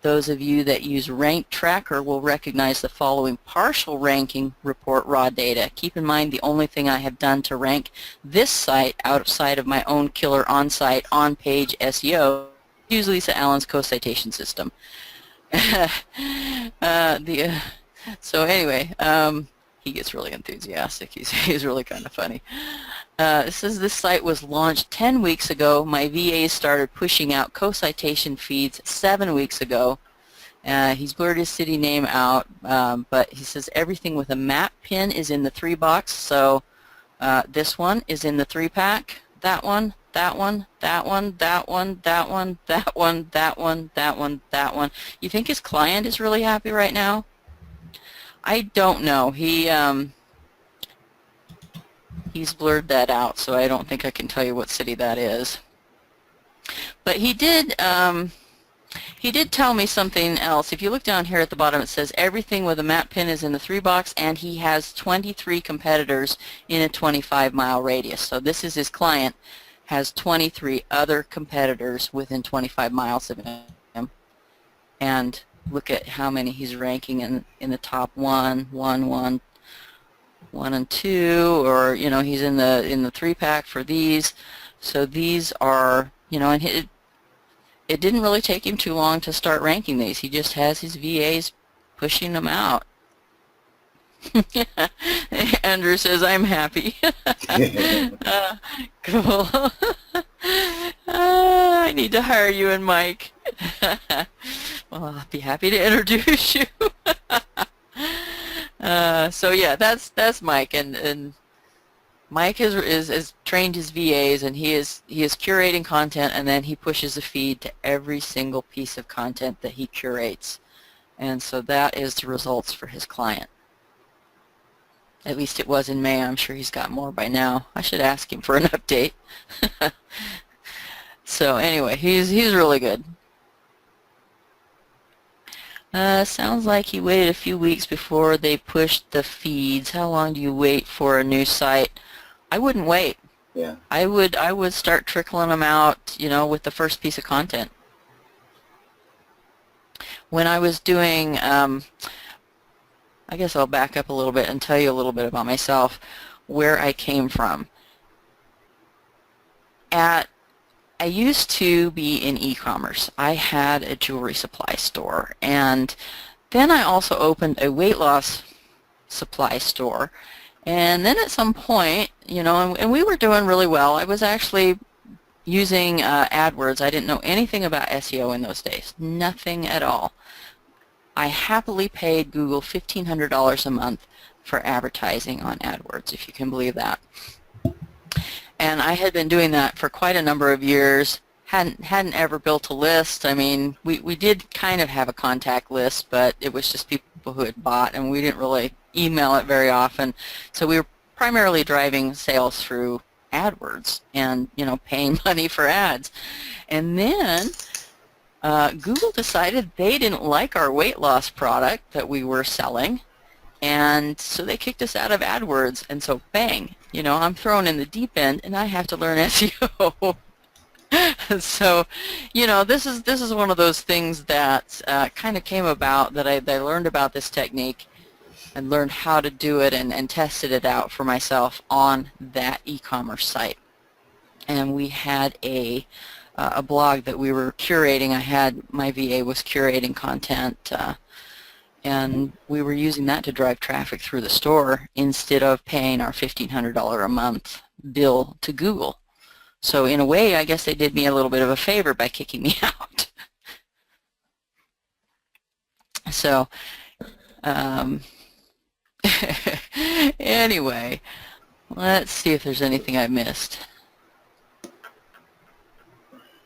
Those of you that use Rank Tracker will recognize the following partial ranking report raw data. Keep in mind the only thing I have done to rank this site outside of my own killer on-site, on-page SEO is Lisa Allen's Co-Citation system. So anyway, he gets really enthusiastic. He's really kind of funny. It says this site was launched 10 weeks ago. My VAs started pushing out co-citation feeds 7 weeks ago. He's blurred his city name out, but he says everything with a map pin is in the 3 box. So this one is in the 3-pack. That one, that one, that one, that one, that one, that one, that one, that one, that one. You think his client is really happy right now? I don't know. He's blurred that out, so I don't think I can tell you what city that is. But he did tell me something else. If you look down here at the bottom, it says everything with a map pin is in the 3 box, and he has 23 competitors in a 25-mile radius. So this is his client has 23 other competitors within 25 miles of him, and look at how many he's ranking in the top 1, 1, and 2, or he's in the 3-pack for these. So these are, and it didn't really take him too long to start ranking these. He just has his VAs pushing them out. Andrew says, I'm happy. Cool. I need to hire you and Mike. Well, I'll be happy to introduce you. So yeah, that's Mike, and Mike has trained his VAs, and he is curating content, and then he pushes a feed to every single piece of content that he curates, and so that is the results for his client. At least it was in May. I'm sure he's got more by now. I should ask him for an update. So anyway, he's really good. Sounds like he waited a few weeks before they pushed the feeds. How long do you wait for a new site? I wouldn't wait. Yeah. I would start trickling them out, with the first piece of content. When I was doing, I guess I'll back up a little bit and tell you a little bit about myself, where I came from. I used to be in e-commerce. I had a jewelry supply store, and then I also opened a weight loss supply store. And then at some point, and we were doing really well. I was actually using AdWords. I didn't know anything about SEO in those days, nothing at all. I happily paid Google $1,500 a month for advertising on AdWords, if you can believe that. And I had been doing that for quite a number of years. Hadn't ever built a list. I mean, we did kind of have a contact list, but it was just people who had bought, and we didn't really email it very often. So we were primarily driving sales through AdWords and, paying money for ads. And then Google decided they didn't like our weight loss product that we were selling, and so they kicked us out of AdWords. And so bang, I'm thrown in the deep end, and I have to learn SEO. So, this is one of those things that kind of came about, that I learned about this technique and learned how to do it, and tested it out for myself on that e-commerce site. And we had a blog that we were curating. My VA was curating content, and we were using that to drive traffic through the store instead of paying our $1,500 a month bill to Google. So in a way, I guess they did me a little bit of a favor by kicking me out. So anyway, let's see if there's anything I missed.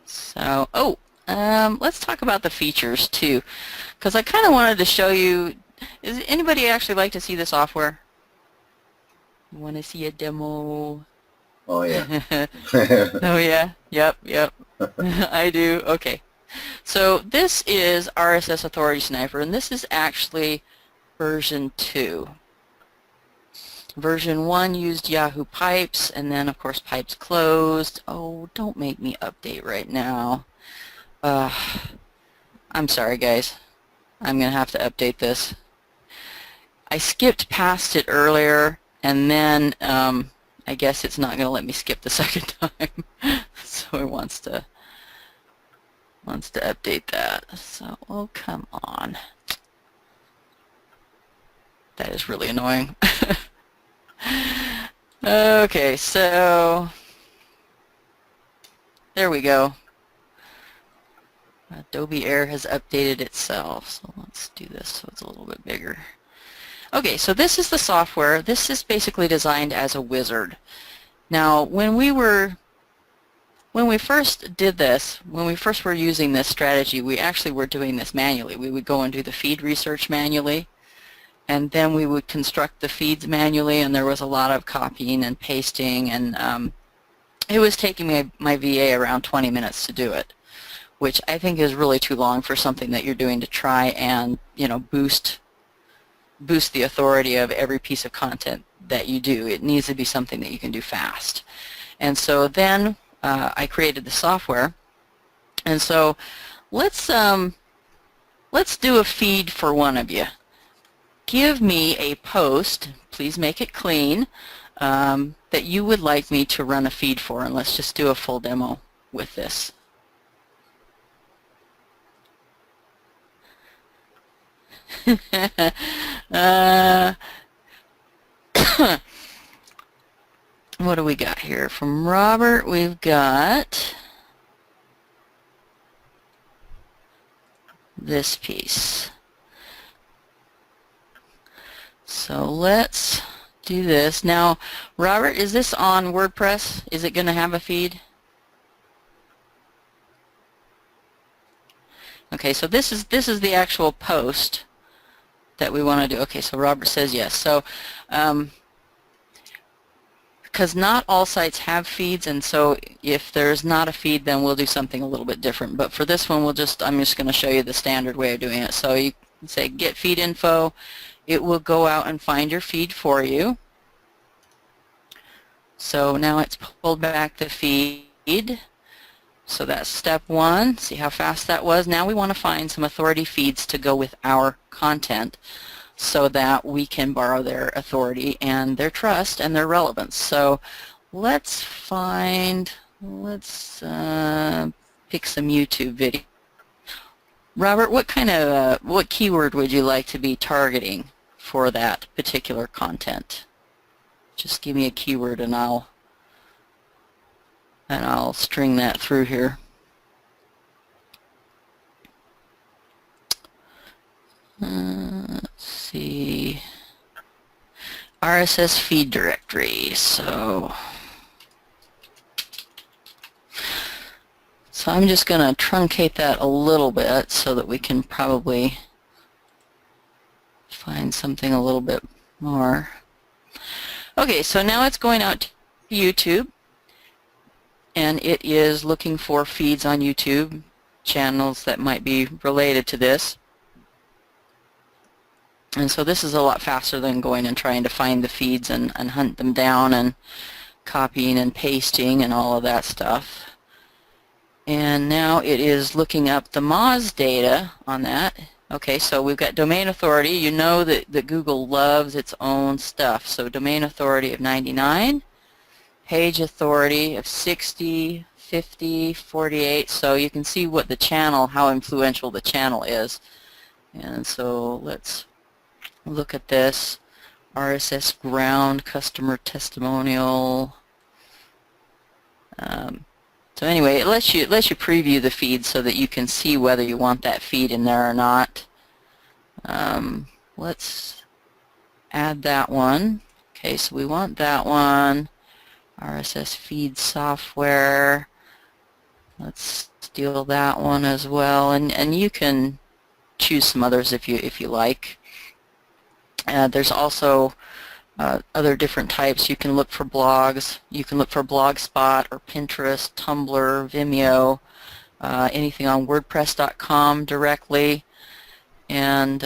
So, let's talk about the features too, because I kind of wanted to show you. Does anybody actually like to see the software? You want to see a demo? Oh yeah. Oh yeah. Yep. I do. Okay. So this is RSS Authority Sniper, and this is actually version 2. Version 1 used Yahoo Pipes, and then of course Pipes closed. Oh, don't make me update right now. I'm sorry guys. I'm going to have to update this. I skipped past it earlier, and then I guess it's not going to let me skip the second time. So it wants to update that. So, oh, come on. That is really annoying. Okay, so there we go. Adobe Air has updated itself. So let's do this so it's a little bit bigger. Okay, so this is the software. This is basically designed as a wizard. Now, when we first did this, when we first were using this strategy, we actually were doing this manually. We would go and do the feed research manually, and then we would construct the feeds manually, and there was a lot of copying and pasting, and it was taking my VA around 20 minutes to do it, which I think is really too long for something that you're doing to try and, boost the authority of every piece of content that you do. It needs to be something that you can do fast. And so then I created the software. And so let's do a feed for one of you. Give me a post, please make it clean, that you would like me to run a feed for, and let's just do a full demo with this. What do we got here? From Robert, we've got this piece. So let's do this. Now, Robert, is this on WordPress? Is it going to have a feed? Okay, so this is the actual post that we want to do. Okay, so Robert says yes. So because not all sites have feeds, and so if there's not a feed, then we'll do something a little bit different. But for this one, I'm just going to show you the standard way of doing it. So you can say get feed info. It will go out and find your feed for you. So now it's pulled back the feed. So that's step one. See how fast that was? Now we want to find some authority feeds to go with our content so that we can borrow their authority and their trust and their relevance. So let's pick some YouTube video. Robert, what keyword would you like to be targeting for that particular content? Just give me a keyword and I'll string that through here. Let's see. RSS feed directory. So I'm just going to truncate that a little bit so that we can probably find something a little bit more. Okay, so now it's going out to YouTube, and it is looking for feeds on YouTube, channels that might be related to this. And so this is a lot faster than going and trying to find the feeds and hunt them down and copying and pasting and all of that stuff. And now it is looking up the Moz data on that. Okay, so we've got domain authority. You know that Google loves its own stuff. So domain authority of 99, page authority of 60, 50, 48. So you can see what the channel, how influential the channel is. And so let's look at this. RSS ground, customer testimonial. So anyway, it lets you preview the feed so that you can see whether you want that feed in there or not. Let's add that one. Okay, so we want that one. RSS feed software. Let's steal that one as well, and you can choose some others if you like. There's also other different types. You can look for blogs. You can look for Blogspot or Pinterest, Tumblr, Vimeo, anything on WordPress.com directly, and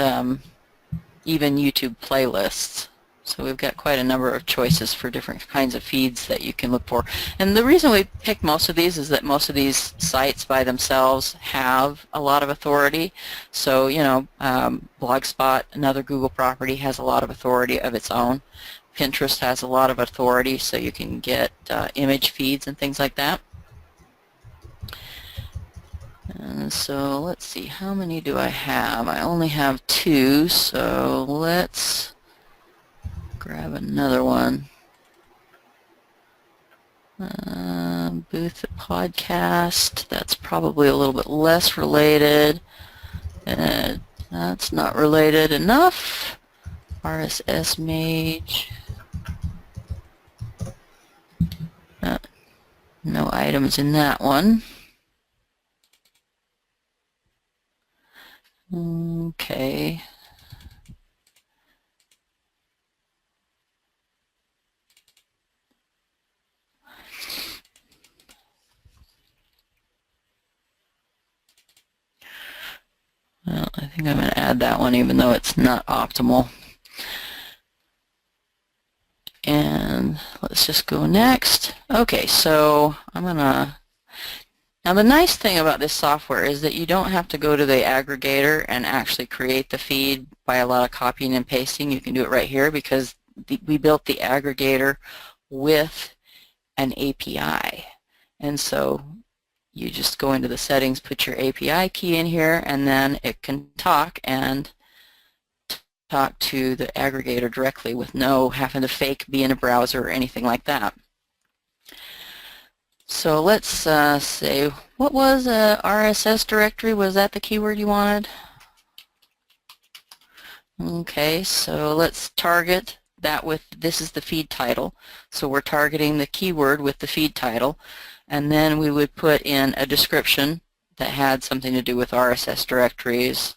even YouTube playlists. So we've got quite a number of choices for different kinds of feeds that you can look for. And the reason we picked most of these is that most of these sites by themselves have a lot of authority. So, you know, Blogspot, another Google property, has a lot of authority of its own. Pinterest has a lot of authority, so you can get image feeds and things like that. And so let's see, how many do I have? I only have 2, so let's grab another one. Booth podcast, that's probably a little bit less related. That's not related enough. RSS Mage. No items in that one. Okay. Well, I think I'm going to add that one even though it's not optimal. And And let's just go next. Okay, so I'm gonna, now the nice thing about this software is that you don't have to go to the aggregator and actually create the feed by a lot of copying and pasting. You can do it right here because we built the aggregator with an API. And so you just go into the settings, put your API key in here, and then it can talk to the aggregator directly with no having to fake be in a browser or anything like that. So let's say, what was a RSS directory? Was that the keyword you wanted? Okay, so let's target that with, this is the feed title. So we're targeting the keyword with the feed title, and then we would put in a description that had something to do with RSS directories.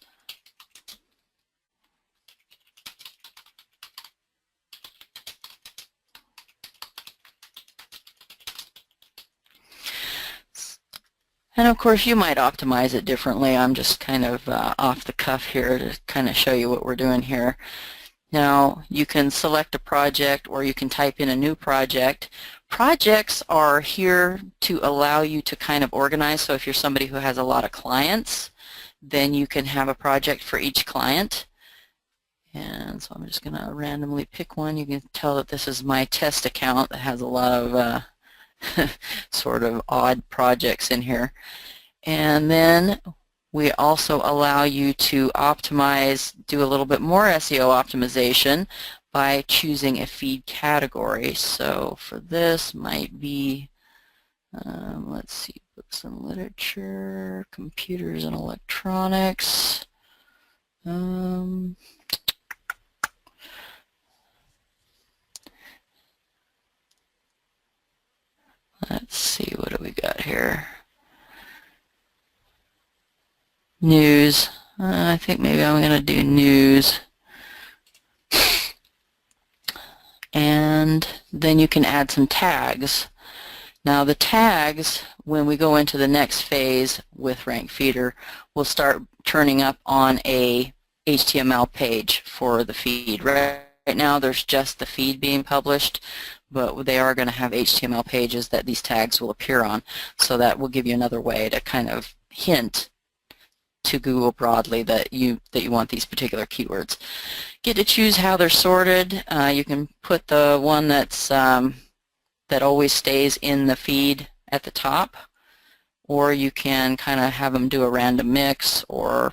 And of course you might optimize it differently. I'm just kind of off the cuff here to kind of show you what we're doing here. Now you can select a project or you can type in a new project. Projects are here to allow you to kind of organize. So if you're somebody who has a lot of clients, then you can have a project for each client. And so I'm just going to randomly pick one. You can tell that this is my test account that has a lot of sort of odd projects in here. And then we also allow you to optimize, do a little bit more SEO optimization by choosing a feed category. So for this might be, let's see, books and literature, computers and electronics. Let's see, what do we got here? News. I think maybe I'm going to do news. And then you can add some tags. Now the tags, when we go into the next phase with Rank Feeder, will start turning up on a HTML page for the feed. Right now there's just the feed being published, but they are going to have HTML pages that these tags will appear on. So that will give you another way to kind of hint to Google broadly that you want these particular keywords. Get to choose how they're sorted. You can put the one that's that always stays in the feed at the top, or you can kind of have them do a random mix or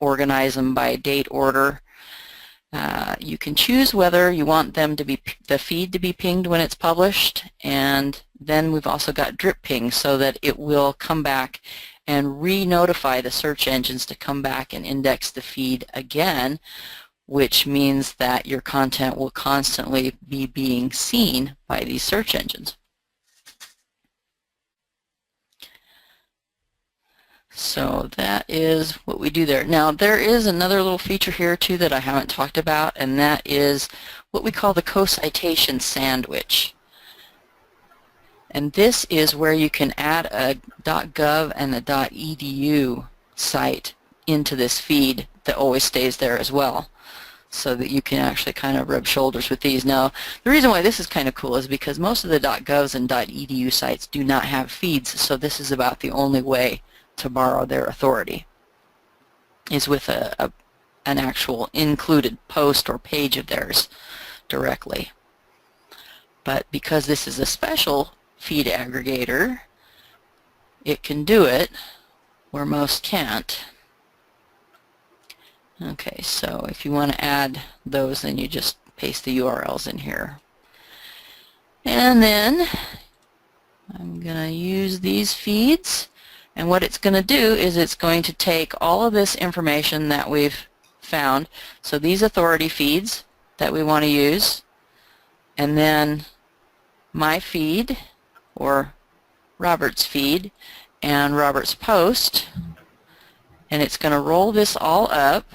organize them by date order. You can choose whether you want them to be the feed to be pinged when it's published, and then we've also got drip ping so that it will come back and re-notify the search engines to come back and index the feed again, which means that your content will constantly be being seen by these search engines. So that is what we do there. Now there is another little feature here too that I haven't talked about, and that is what we call the Co-Citation sandwich. And this is where you can add a .gov and a .edu site into this feed that always stays there as well, so that you can actually kind of rub shoulders with these. Now, the reason why this is kind of cool is because most of the .govs and .edu sites do not have feeds, so this is about the only way to borrow their authority, is with an actual included post or page of theirs directly. But because this is a special feed aggregator, it can do it where most can't. Okay, so if you want to add those, then you just paste the URLs in here. And then I'm going to use these feeds, and what it's going to do is it's going to take all of this information that we've found, so these authority feeds that we want to use, and then my feed, or Robert's feed, and Robert's post, and it's going to roll this all up,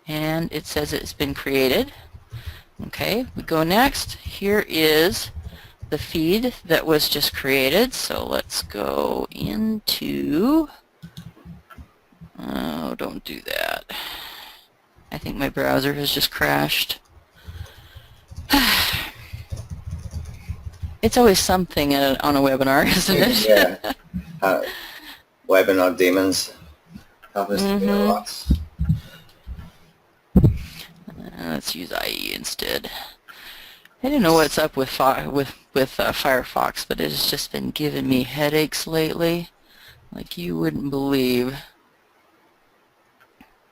and it says it's been created. Okay, we go next. Here is the feed that was just created, so let's go into, oh, don't do that. I think my browser has just crashed. It's always something on a webinar, isn't it? Yeah. Webinar demons happens to be a lot. Let's use IE instead. I don't know what's up with Firefox, but it has just been giving me headaches lately, like you wouldn't believe.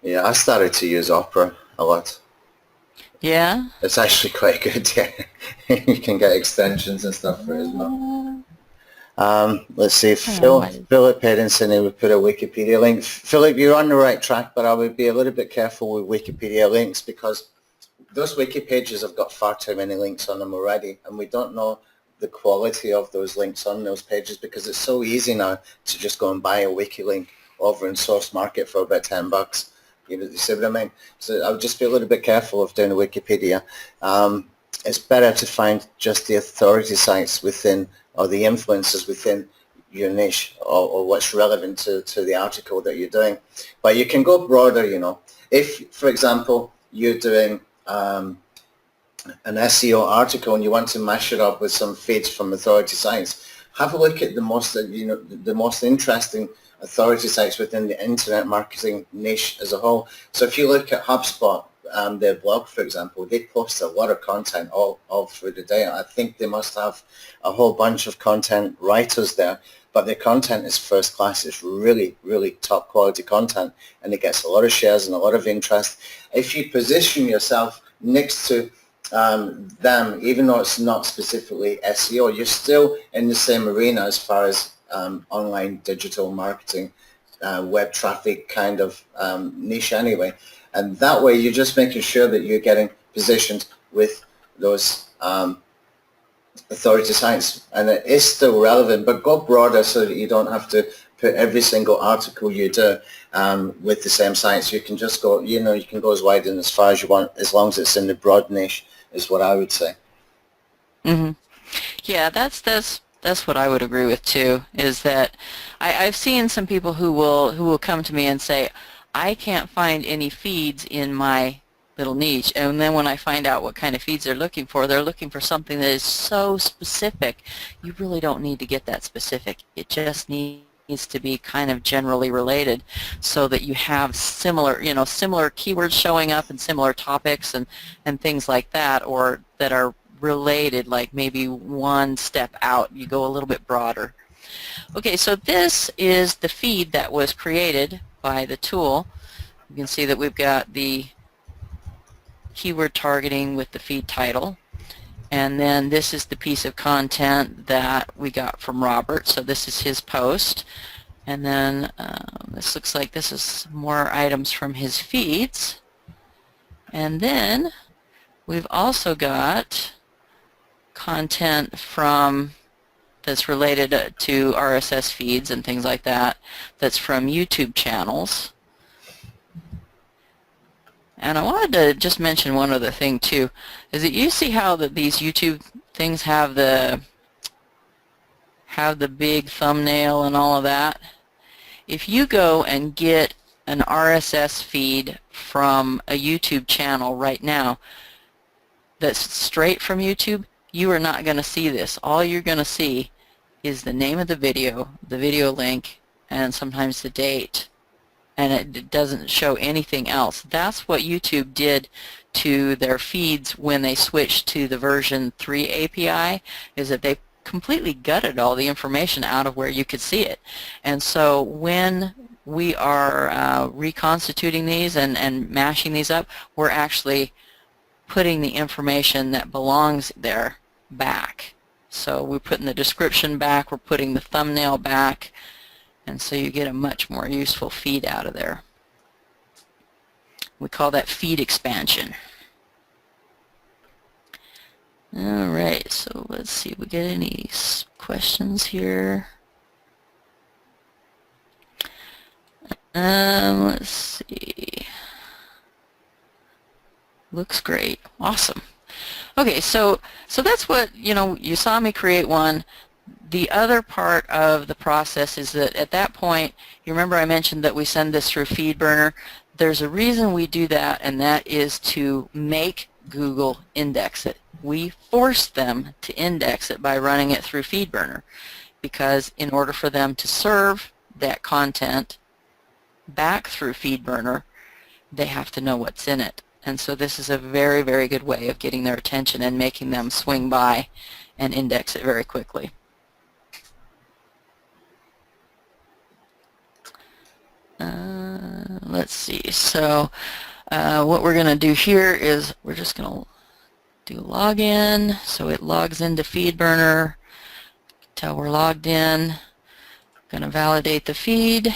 Yeah, I started to use Opera a lot. Yeah? It's actually quite good, yeah. You can get extensions and stuff for it as well. Let's see, Philip Edinson, he would put a Wikipedia link. Philip, you're on the right track, but I would be a little bit careful with Wikipedia links because those wiki pages have got far too many links on them already, and we don't know the quality of those links on those pages because it's so easy now to just go and buy a wiki link over in Source Market for about $10. You see what I mean? So I would just be a little bit careful of doing a Wikipedia. It's better to find just the authority sites within, or the influences within your niche, or what's relevant to the article that you're doing. But you can go broader, you know. If, for example, you're doing an SEO article and you want to mash it up with some feeds from authority sites, have a look at the most interesting authority sites within the internet marketing niche as a whole. So if you look at HubSpot, their blog, for example, they post a lot of content all through the day. I think they must have a whole bunch of content writers there, but their content is first class. It's really, really top quality content, and it gets a lot of shares and a lot of interest. If you position yourself next to them, even though it's not specifically SEO, you're still in the same arena as far as online digital marketing, web traffic kind of niche anyway. And that way you're just making sure that you're getting positioned with those authority sites. And it is still relevant, but go broader so that you don't have to put every single article you do with the same sites. You can just go, you can go as wide and as far as you want, as long as it's in the broad niche, is what I would say. Mm-hmm. Yeah, that's what I would agree with too, is that I've seen some people who will come to me and say, I can't find any feeds in my little niche, and then when I find out what kind of feeds they're looking for something that is so specific. You really don't need to get that specific. It just needs to be kind of generally related so that you have similar keywords showing up and similar topics and things like that, or that are related, like maybe one step out. You go a little bit broader. Okay, so this is the feed that was created by the tool. You can see that we've got the keyword targeting with the feed title, and then this is the piece of content that we got from Robert. So this is his post, and then this looks like this is more items from his feeds, and then we've also got content from that's related to RSS feeds and things like that, that's from YouTube channels. And I wanted to just mention one other thing too, is that you see how that these YouTube things have the big thumbnail and all of that? If you go and get an RSS feed from a YouTube channel right now that's straight from YouTube, you are not going to see this. All you're going to see is the name of the video link, and sometimes the date, and it doesn't show anything else. That's what YouTube did to their feeds when they switched to the version 3 API, is that they completely gutted all the information out of where you could see it. And so when we are reconstituting these and mashing these up, we're actually putting the information that belongs there back. So we're putting the description back, we're putting the thumbnail back, and so you get a much more useful feed out of there. We call that feed expansion. Alright, so let's see if we get any questions here. Let's see. Looks great. Awesome. Okay, so that's what, you saw me create one. The other part of the process is that at that point, you remember I mentioned that we send this through FeedBurner. there's a reason we do that, and that is to make Google index it. We force them to index it by running it through FeedBurner, because in order for them to serve that content back through FeedBurner, they have to know what's in it. And so this is a very, very good way of getting their attention and making them swing by and index it very quickly. Let's see. So what we're going to do here is we're just going to do login. So it logs into FeedBurner. Till we're logged in. Going to validate the feed.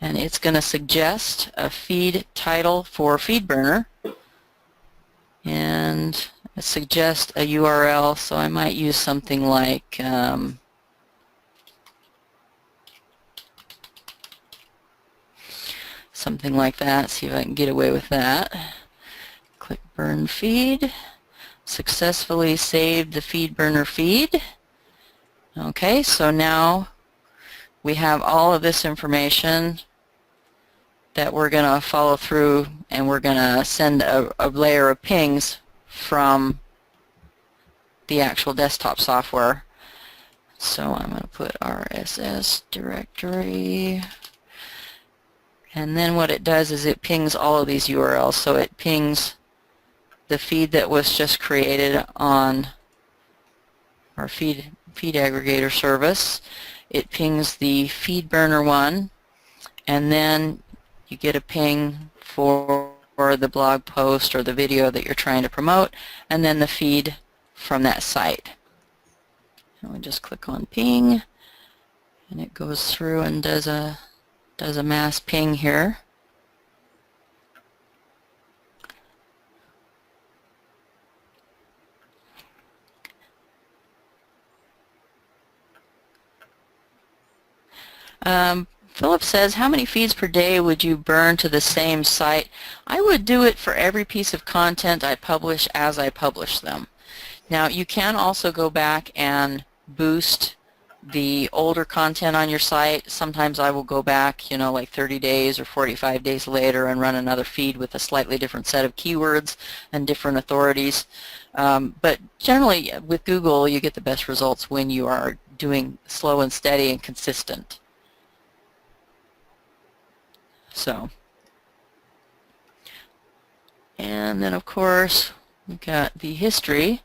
And it's going to suggest a feed title for FeedBurner. And it suggests a URL. So I might use something like something like that. See if I can get away with that. Click Burn Feed. Successfully saved the FeedBurner feed. Okay, so now we have all of this information that we're going to follow through, and we're going to send a layer of pings from the actual desktop software. So I'm going to put RSS directory. And then what it does is it pings all of these URLs. So it pings the feed that was just created on our feed aggregator service. It pings the FeedBurner one, and then you get a ping for the blog post or the video that you're trying to promote, and then the feed from that site. And we just click on ping, and it goes through and does a mass ping here. Philip says, how many feeds per day would you burn to the same site? I would do it for every piece of content I publish as I publish them. Now, you can also go back and boost the older content on your site. Sometimes I will go back, you know, like 30 days or 45 days later and run another feed with a slightly different set of keywords and different authorities. But generally, with Google, you get the best results when you are doing slow and steady and consistent. So, and then of course we've got the history,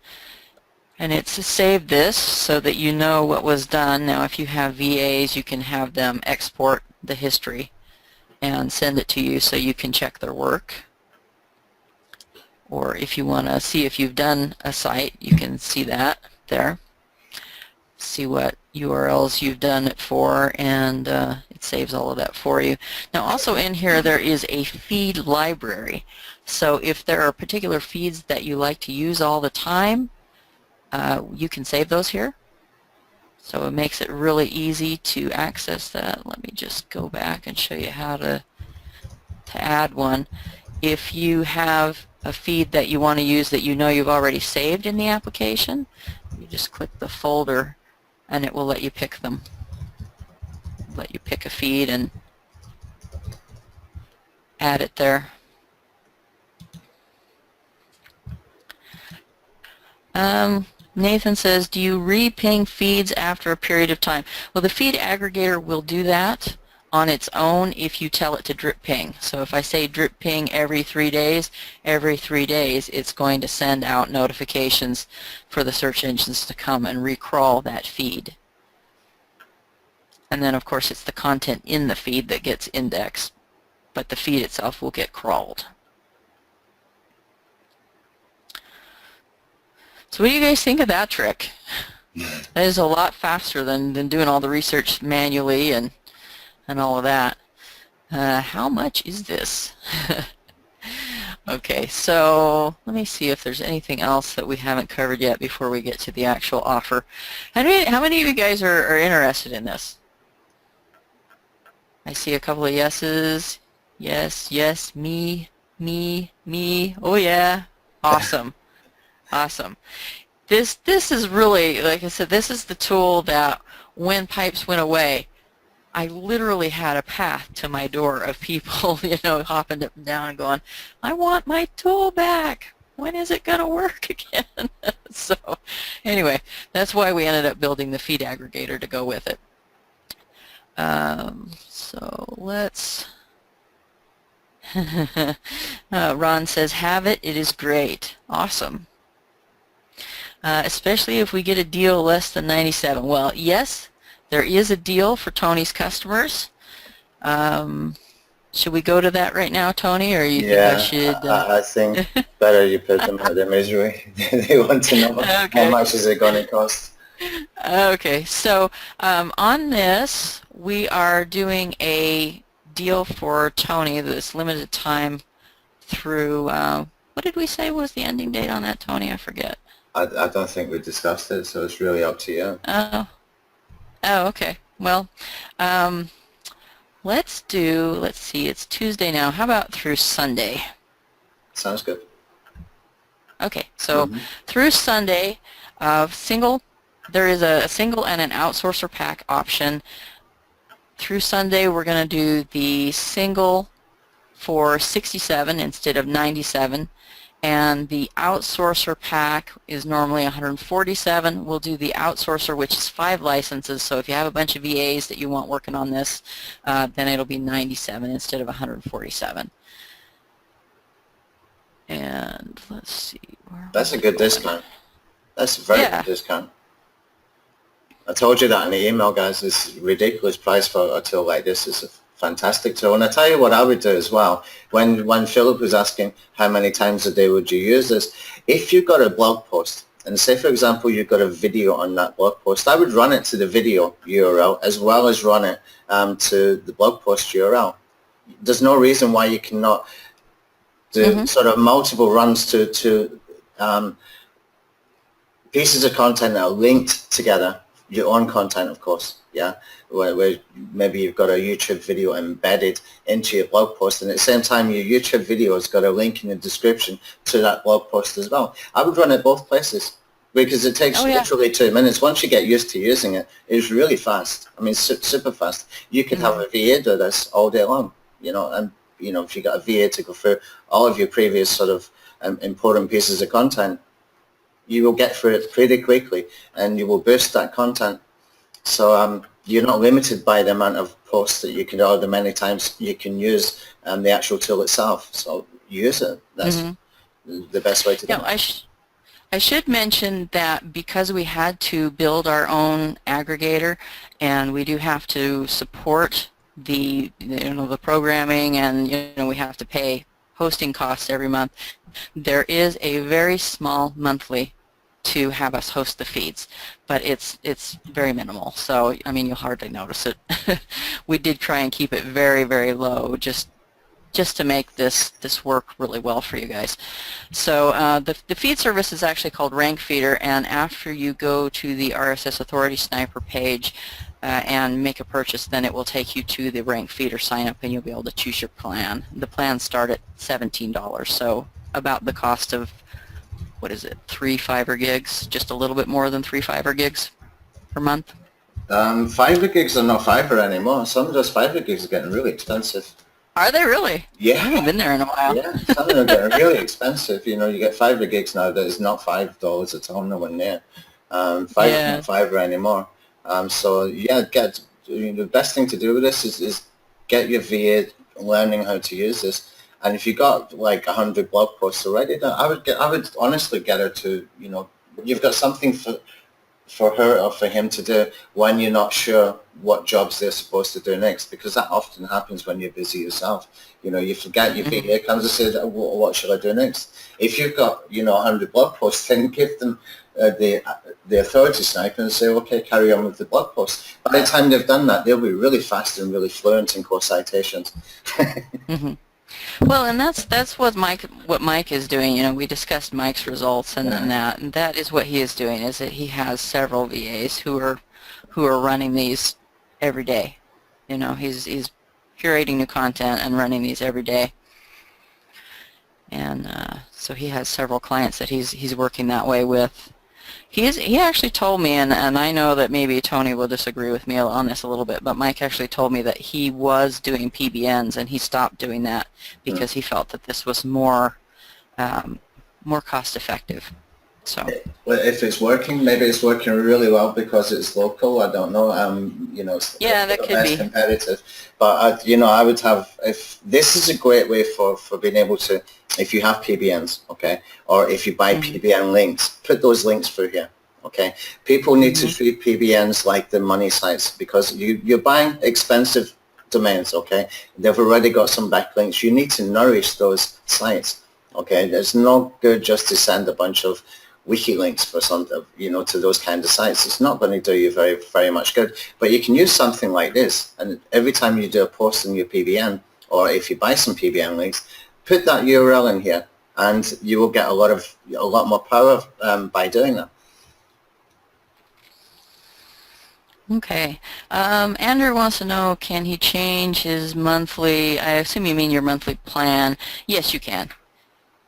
and it's saved this so that you know what was done. Now if you have VAs, you can have them export the history and send it to you so you can check their work. Or if you want to see if you've done a site, you can see that there. See what URLs you've done it for, and it saves all of that for you. Now also in here there is a feed library. So if there are particular feeds that you like to use all the time, you can save those here. So it makes it really easy to access that. Let me just go back and show you how to add one. If you have a feed that you want to use that you know you've already saved in the application, you just click the folder and it will let you pick them. Let you pick a feed and add it there. Nathan says, do you re-ping feeds after a period of time? Well, the feed aggregator will do that on its own if you tell it to drip ping. So if I say drip ping every 3 days, it's going to send out notifications for the search engines to come and recrawl that feed. And then of course it's the content in the feed that gets indexed, but the feed itself will get crawled. So what do you guys think of that trick? That is a lot faster than doing all the research manually and all of that. How much is this? Okay, so let me see if there's anything else that we haven't covered yet before we get to the actual offer. How many of you guys are interested in this? I see a couple of yeses. Yes, yes, me. Oh yeah, awesome. Awesome. This is really, like I said, this is the tool that when pipes went away, I literally had a path to my door of people, you know, hopping up and down and going, I want my tool back. When is it going to work again? So anyway, that's why we ended up building the feed aggregator to go with it. So let's... Ron says, have it. It is great. Awesome. Especially if we get a deal less than 97. Well, yes, there is a deal for Tony's customers. Should we go to that right now, Tony, or you think I should? I think better you put them out of their misery. They want to know how much is it going to cost. Okay, so on this, we are doing a deal for Tony that's limited time through, what did we say was the ending date on that, Tony? I forget. I don't think we discussed it, so it's really up to you. Oh, okay. Well, let's see, it's Tuesday now. How about through Sunday? Sounds good. Okay, so through Sunday, there is a single and an outsourcer pack option. Through Sunday, we're going to do the single for 67 instead of 97, and the outsourcer pack is normally 147. We'll do the outsourcer, which is 5 licenses, so if you have a bunch of VAs that you want working on this, then it'll be 97 instead of 147. And let's see. That's a good discount. That's a very good discount. I told you that in the email, guys. This ridiculous price for a tool like this is a fantastic tool. And I tell you what I would do as well. When Philip was asking how many times a day would you use this, if you've got a blog post, and say for example you've got a video on that blog post, I would run it to the video URL as well as run it to the blog post URL. There's no reason why you cannot do sort of multiple runs to pieces of content that are linked together. Your own content, of course, where maybe you've got a YouTube video embedded into your blog post, and at the same time your YouTube video has got a link in the description to that blog post as well. I would run it both places because it takes literally 2 minutes. Once you get used to using it, it's really fast. I mean, super fast. You could have a VA do this all day long, you know, and you know, if you got a VA to go through all of your previous sort of important pieces of content, you will get through it pretty quickly and you will boost that content. So you're not limited by the amount of posts that you can, or the many times you can use the actual tool itself. So use it. That's the best way to do it. I should mention that because we had to build our own aggregator and we do have to support the programming, and we have to pay hosting costs every month, there is a very small monthly to have us host the feeds, but it's very minimal. So I mean, you'll hardly notice it. We did try and keep it very, very low, just to make this work really well for you guys. So the feed service is actually called Rank Feeder, and after you go to the RSS Authority Sniper page and make a purchase, then it will take you to the Rank Feeder sign up, and you'll be able to choose your plan. The plans start at $17, so about the cost of, what is it, 3 fiber gigs, just a little bit more than 3 fiber gigs per month. Fiber gigs are not fiber anymore. Some of those fiber gigs are getting really expensive. Are they really? Yeah. I haven't been there in a while. Yeah, some of them are getting really expensive. You know, you get fiber gigs now that is not $5 at all, nowhere near. Fiber's not fiber anymore. So yeah, the best thing to do with this is get your VA learning how to use this. And if you got like 100 blog posts already, I would honestly get her to, you've got something for her or for him to do when you're not sure what jobs they're supposed to do next, because that often happens when you're busy yourself. You forget your VA comes and says, what should I do next? If you've got 100 blog posts, then give them the authority sniper and say, okay, carry on with the blog post. By the time they've done that, they'll be really fast and really fluent in co-citations. Well, and that's what Mike is doing. We discussed Mike's results and that is what he is doing, is that he has several VAs who are running these every day. He's curating new content and running these every day. And so he has several clients that he's working that way with. He actually told me, and I know that maybe Tony will disagree with me on this a little bit, but Mike actually told me that he was doing PBNs and he stopped doing that because he felt that this was more more cost effective. So, well, if it's working, maybe it's working really well because it's local. I don't know. You know, it's yeah, that could be competitive. But you know, I would have, if this is a great way for being able to, if you have PBNs, okay, or if you buy PBN links, put those links through here. Okay, people need to treat PBNs like the money sites because you're buying expensive domains. Okay, they've already got some backlinks. You need to nourish those sites. Okay, it's not good just to send a bunch of wiki links for something, you know, to those kind of sites. It's not going to do you very much good. But you can use something like this, and every time you do a post in your PBN, or if you buy some PBN links, put that URL in here, and you will get a lot more power by doing that. Okay. Andrew wants to know, can he change his monthly, I assume you mean your monthly plan. Yes, you can.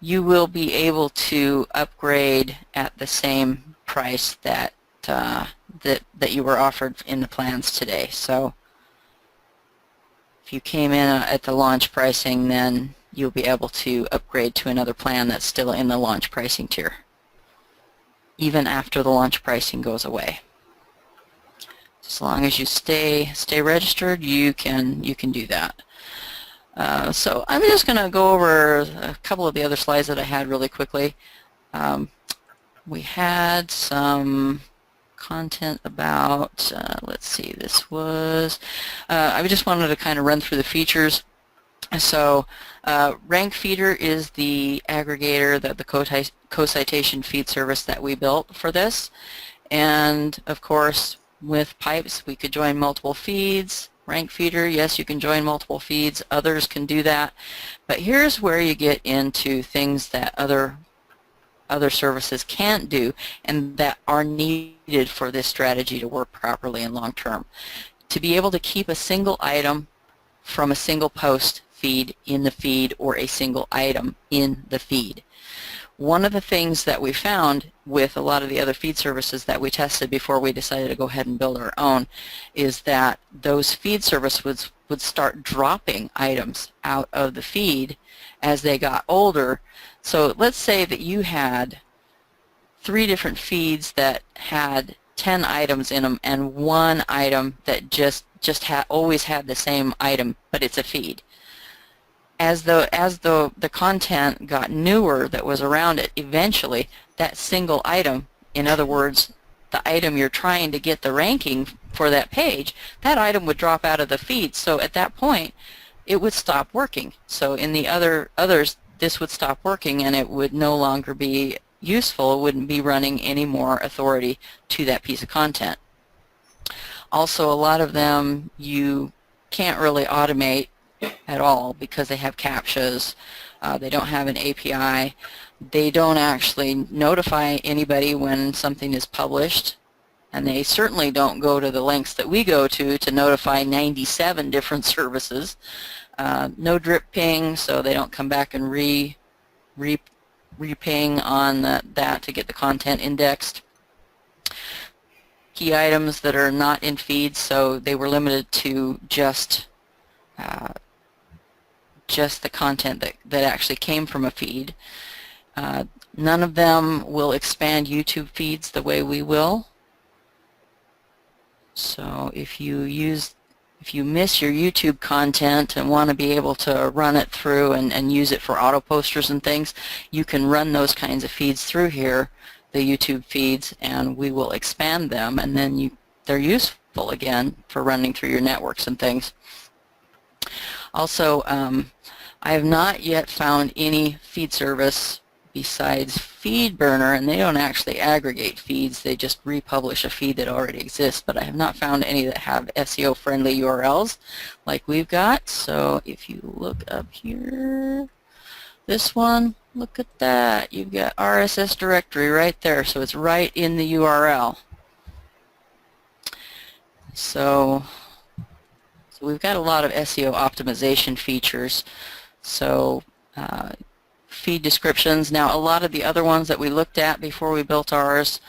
You will be able to upgrade at the same price that that you were offered in the plans today. So if you came in at the launch pricing, then you'll be able to upgrade to another plan that's still in the launch pricing tier, even after the launch pricing goes away. As long as you stay registered, you can do that. So I'm just going to go over a couple of the other slides that I had really quickly. We had some content about, let's see, this was, I just wanted to kind of run through the features. So Rank Feeder is the aggregator, the co-citation feed service that we built for this. And of course, with pipes, we could join multiple feeds. Rank Feeder, yes, you can join multiple feeds. Others can do that. But here's where you get into things that other services can't do and that are needed for this strategy to work properly and long term. To be able to keep a single item from a single post feed in the feed, or a single item in the feed. One of the things that we found with a lot of the other feed services that we tested before we decided to go ahead and build our own is that those feed services would start dropping items out of the feed as they got older. So let's say that you had 3 different feeds that had 10 items in them and one item that just always had the same item, but it's a feed. As the content got newer that was around it, eventually that single item, in other words, the item you're trying to get the ranking for that page, that item would drop out of the feed. So at that point, it would stop working. So in the others, this would stop working and it would no longer be useful. It wouldn't be running any more authority to that piece of content. Also, a lot of them you can't really automate at all because they have CAPTCHAs, they don't have an API, they don't actually notify anybody when something is published, and they certainly don't go to the lengths that we go to notify 97 different services. No drip ping, so they don't come back and re-ping on that to get the content indexed. Key items that are not in feeds, so they were limited to just the content that actually came from a feed. None of them will expand YouTube feeds the way we will. So if you miss your YouTube content and want to be able to run it through and use it for auto posters and things, you can run those kinds of feeds through here, the YouTube feeds, and we will expand them, and then they're useful again for running through your networks and things. Also, I have not yet found any feed service besides FeedBurner, and they don't actually aggregate feeds, they just republish a feed that already exists, but I have not found any that have SEO-friendly URLs like we've got. So if you look up here, this one, look at that, you've got RSS directory right there, so it's right in the URL. So we've got a lot of SEO optimization features. So feed descriptions. Now, a lot of the other ones that we looked at before we built ours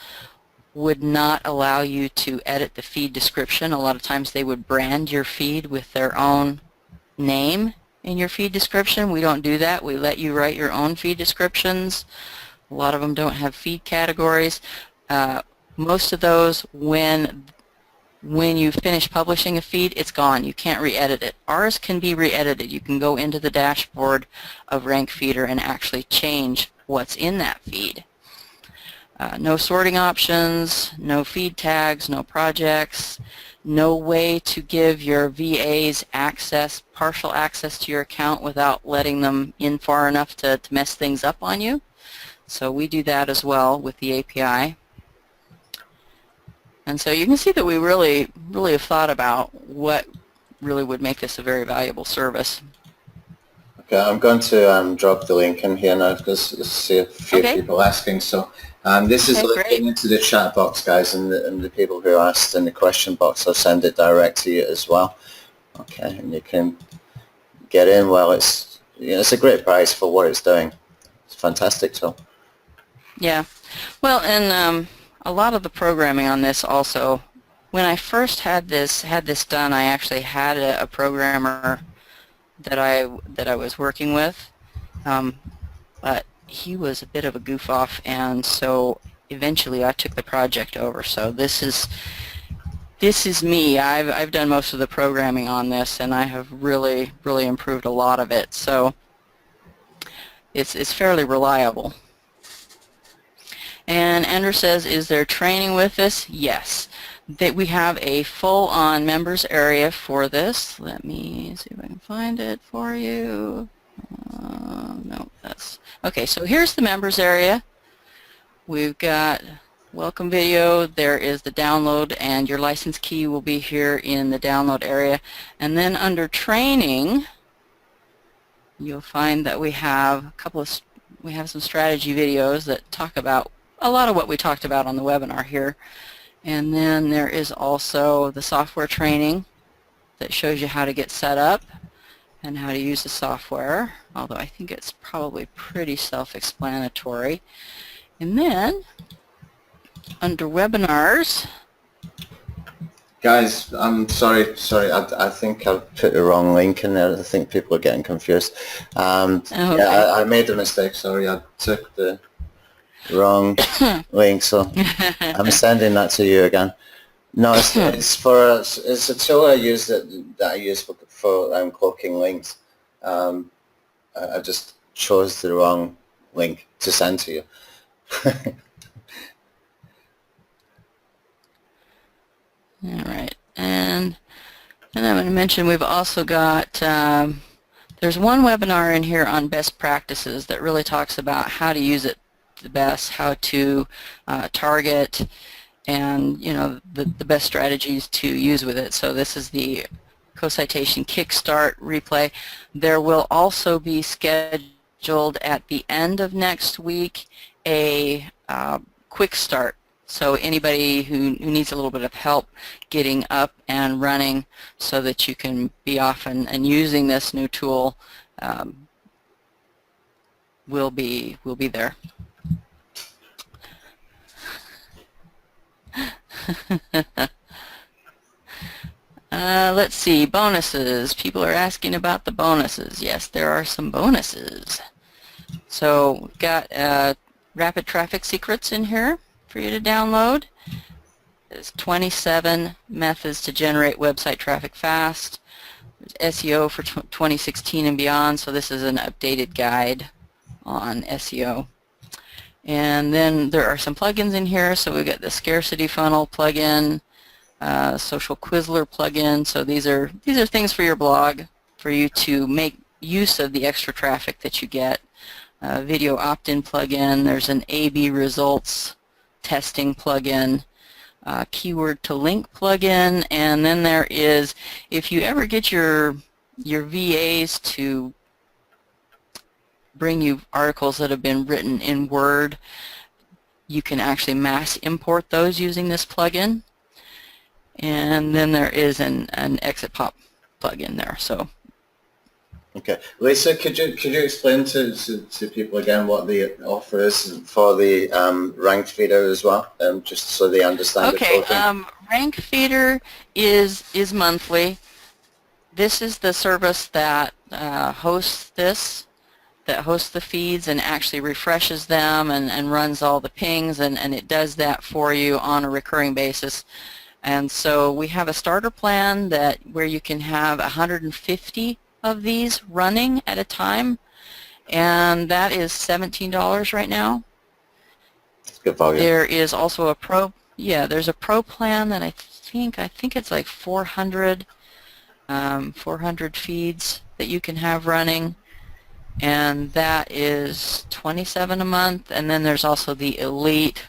would not allow you to edit the feed description. A lot of times they would brand your feed with their own name in your feed description. We don't do that. We let you write your own feed descriptions. A lot of them don't have feed categories. Most of those, when you finish publishing a feed, it's gone. You can't re-edit it. Ours can be re-edited. You can go into the dashboard of RankFeeder and actually change what's in that feed. No sorting options, no feed tags, no projects, no way to give your VAs access, partial access to your account without letting them in far enough to mess things up on you. So we do that as well with the API. And so you can see that we really have thought about what really would make this a very valuable service. Okay, I'm going to drop the link in here now because I see a few people asking. So this is linking into the chat box, guys, and the people who asked in the question box, I'll send it direct to you as well. Okay, and you can get in. Well, it's a great price for what it's doing. It's a fantastic tool. Yeah, well, and a lot of the programming on this also, when I first had this done, I actually had a programmer that I was working with, but he was a bit of a goof off, and so eventually I took the project over. So this is me. I've done most of the programming on this, and I have really improved a lot of it. So it's fairly reliable. And Andrew says, is there training with this? Yes. That we have a full-on members area for this. Let me see if I can find it for you. No, that's... Okay, so here's the members area. We've got welcome video. There is the download, and your license key will be here in the download area. And then under training, you'll find that we have some strategy videos that talk about a lot of what we talked about on the webinar here. And then there is also the software training that shows you how to get set up and how to use the software, although I think it's probably pretty self-explanatory. And then under webinars, guys, I'm sorry, I think I put the wrong link in there. I think people are getting confused. okay. Yeah, I made a mistake, sorry. I took the wrong link, so I'm sending that to you again. No, it's a tool I use that I use for cloaking links. I just chose the wrong link to send to you. All right, and I'm going to mention we've also got there's one webinar in here on best practices that really talks about how to use it the best, how to target, and the best strategies to use with it. So this is the Co-Citation Kickstart replay. There will also be scheduled at the end of next week a quick start. So anybody who needs a little bit of help getting up and running so that you can be off and using this new tool will be there. Let's see, bonuses. People are asking about the bonuses. Yes, there are some bonuses. So we've got rapid traffic secrets in here for you to download. There's 27 methods to generate website traffic fast. There's SEO for 2016 and beyond, so this is an updated guide on SEO. And then there are some plugins in here. So we've got the scarcity funnel plugin, social Quizler plugin. So these are things for your blog for you to make use of the extra traffic that you get. Video opt-in plugin. There's an A/B results testing plugin, keyword to link plugin, and then there is, if you ever get your VAs to bring you articles that have been written in Word, you can actually mass import those using this plugin. And then there is an exit pop plugin there. So Okay, Lisa, could you explain to people again what the offer is for the ranked feeder as well, just so they understand the Okay, whole thing? Rank Feeder is monthly. This is the service that hosts this, that hosts the feeds and actually refreshes them and runs all the pings, and it does that for you on a recurring basis. And so we have a starter plan that where you can have 150 of these running at a time, and that is $17 right now. It's good value. There is also a there's a pro plan that I think it's like 400 feeds that you can have running, and that is $27 a month. And then there's also the Elite,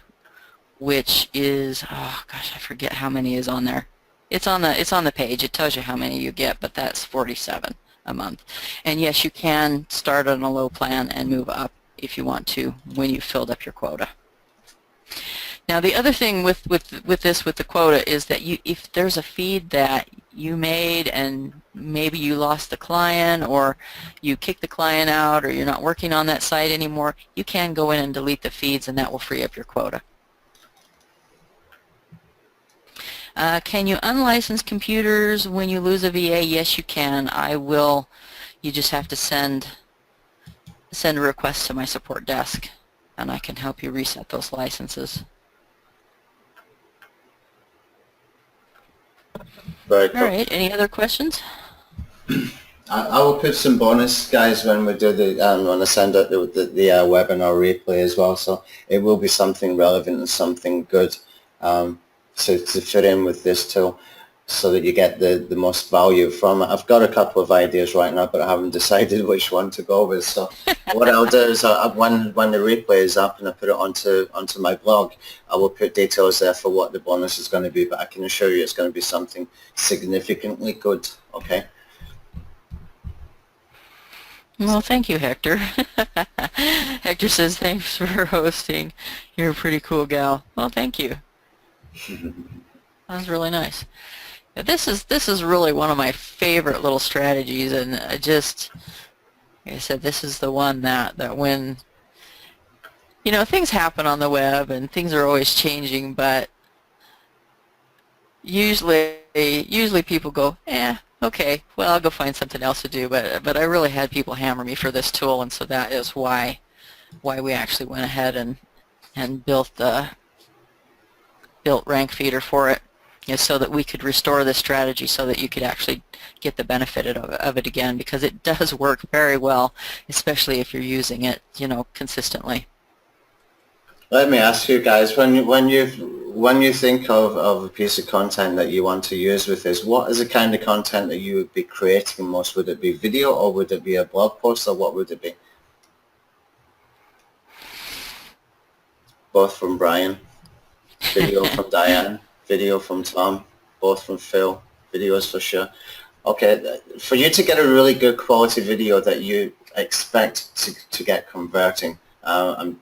which is, oh gosh, I forget how many is on there. It's on the page. It tells you how many you get, but that's $47 a month. And yes, you can start on a low plan and move up if you want to when you've filled up your quota. Now the other thing with the quota is that if there's a feed that you made and maybe you lost the client or you kicked the client out or you're not working on that site anymore, you can go in and delete the feeds, and that will free up your quota. Can you unlicense computers when you lose a VA? Yes, you can. I will. You just have to send a request to my support desk, and I can help you reset those licenses. Very cool. All right. Any other questions? I will put some bonus, guys, when we do when I send out the webinar replay as well. So it will be something relevant and something good to fit in with this tool, so that you get the most value from it. I've got a couple of ideas right now, but I haven't decided which one to go with. So what I'll do is when the replay is up and I put it onto my blog, I will put details there for what the bonus is going to be, but I can assure you it's going to be something significantly good, okay? Well, thank you, Hector. Hector says, thanks for hosting. You're a pretty cool gal. Well, thank you. That was really nice. Yeah, this is really one of my favorite little strategies, and I just, like I said, this is the one that when, you know, things happen on the web and things are always changing, but usually people go, okay, well, I'll go find something else to do, but I really had people hammer me for this tool, and so that is why we actually went ahead and built Rank Feeder for it, you know, so that we could restore this strategy so that you could actually get the benefit of it again, because it does work very well, especially if you're using it, you know, consistently. Let me ask you guys, when you think of a piece of content that you want to use with this, what is the kind of content that you would be creating most? Would it be video, or would it be a blog post, or what would it be? Both from Brian, video from Diane, video from Tom, both from Phil, videos for sure. Okay, for you to get a really good quality video that you expect to get converting,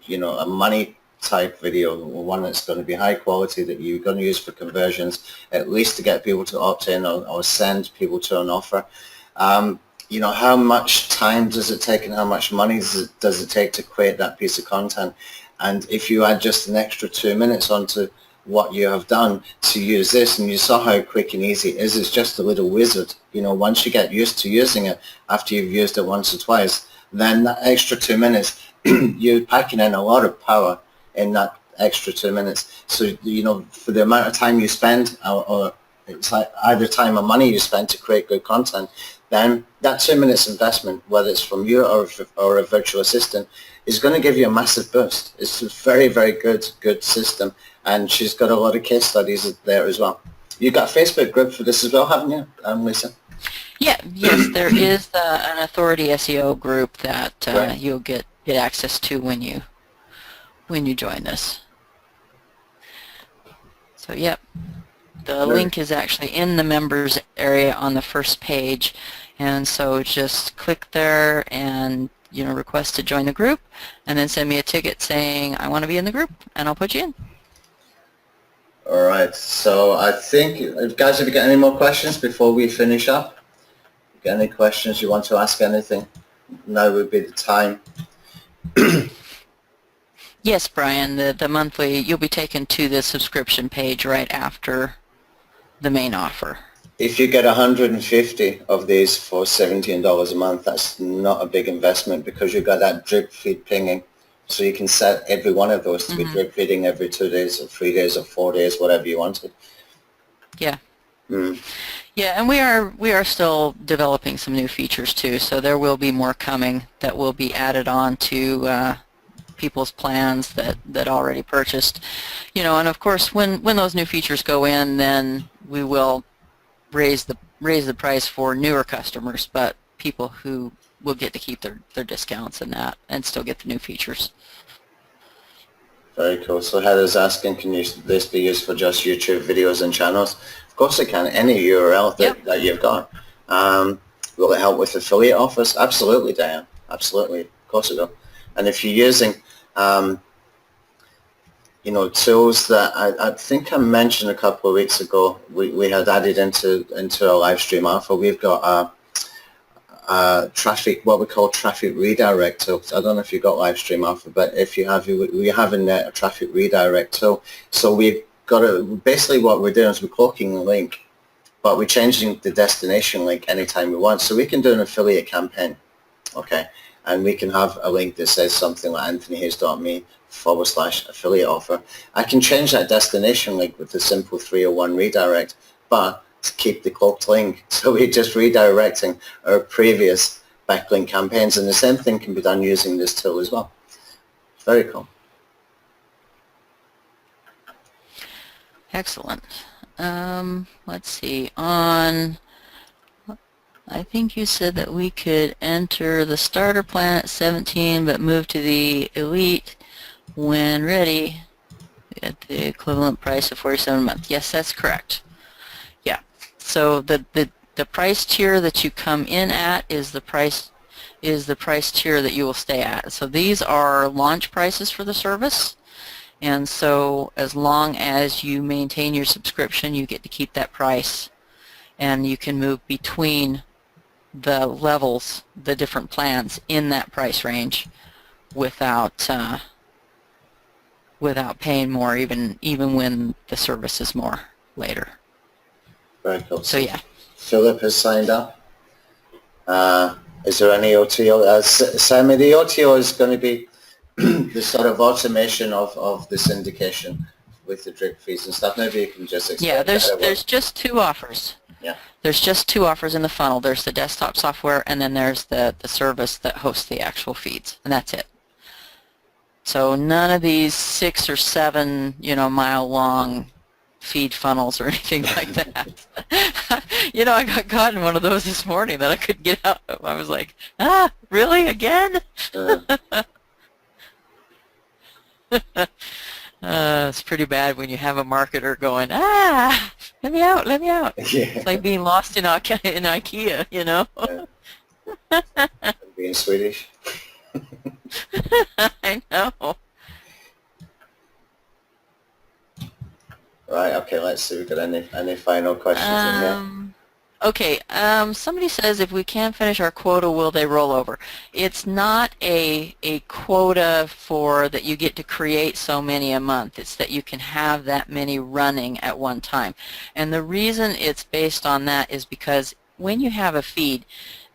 you know, a money type video, one that's going to be high quality that you're going to use for conversions, at least to get people to opt in or send people to an offer. You know, how much time does it take and how much money does it take to create that piece of content? And if you add just an extra 2 minutes onto what you have done to use this, and you saw how quick and easy it is, it's just a little wizard. You know, once you get used to using it, after you've used it once or twice, then that extra 2 minutes, you're packing in a lot of power in that extra 2 minutes. So, you know, for the amount of time you spend, or it's like either time or money you spend to create good content, then that 2 minutes investment, whether it's from you or a virtual assistant, is going to give you a massive boost. It's a very, very good system, and she's got a lot of case studies there as well. You've got a Facebook group for this as well, haven't you, Lisa? Yeah, yes, there is an Authority SEO group that right. You'll get access to when you join this. So, yep, the link is actually in the members area on the first page, and so just click there and, you know, request to join the group, and then send me a ticket saying I want to be in the group, and I'll put you in. All right, so I think, guys, have you got any more questions before we finish up? Got any questions? You want to ask anything? Now would be the time. Yes, Brian, the monthly, you'll be taken to the subscription page right after the main offer. If you get 150 of these for $17 a month, that's not a big investment because you've got that drip feed pinging. So you can set every one of those to be drip feeding every 2 days or 3 days or 4 days, whatever you wanted. Yeah. Yeah, and we are still developing some new features too, so there will be more coming that will be added on to people's plans that already purchased. You know, and of course when those new features go in, then we will raise the price for newer customers, but people who will get to keep their discounts and that and still get the new features. Very cool. So Heather's asking, can this be used for just YouTube videos and channels? Of course it can. Any URL that you've got. Will it help with affiliate offers? Absolutely, Diane. Absolutely. Of course it will. And if you're using, you know, tools that I think I mentioned a couple of weeks ago, we had added into our live stream alpha. We've got traffic, what we call traffic redirect tool. I don't know if you've got live stream alpha, but if you have, we have in there a traffic redirect tool. So we've got basically what we're doing is we're cloaking the link, but we're changing the destination link anytime we want. So we can do an affiliate campaign, okay? And we can have a link that says something like anthonyhayes.me/affiliate offer. I can change that destination link with the simple 301 redirect, but to keep the cloaked link. So we're just redirecting our previous backlink campaigns, and the same thing can be done using this tool as well. Very cool. Excellent. Let's see. On, I think you said that we could enter the starter plan at 17, but move to the elite when ready at the equivalent price of $47 a month. Yes, that's correct. Yeah. So the price tier that you come in at is the price tier that you will stay at. So these are launch prices for the service. And so as long as you maintain your subscription, you get to keep that price, and you can move between the levels, the different plans in that price range without paying more, even when the service is more later. Very cool. So yeah. Philip has signed up. Is there any OTO? Sammy, the OTO is going to be the sort of automation of the syndication with the drip feeds and stuff. Maybe you can just explain. Yeah, there's just two offers. Yeah. There's just two offers in the funnel. There's the desktop software, and then there's the service that hosts the actual feeds, and that's it. So none of these 6 or 7, mile long feed funnels or anything like that. I got caught in one of those this morning that I couldn't get out of. I was like, really, again? It's pretty bad when you have a marketer going, let me out, let me out. Yeah. It's like being lost in IKEA, Yeah. Being Swedish. I know. Right, okay, let's see if we've got any final questions in here. Okay, somebody says if we can't finish our quota, will they roll over? It's not a quota for that you get to create so many a month. It's that you can have that many running at one time. And the reason it's based on that is because when you have a feed,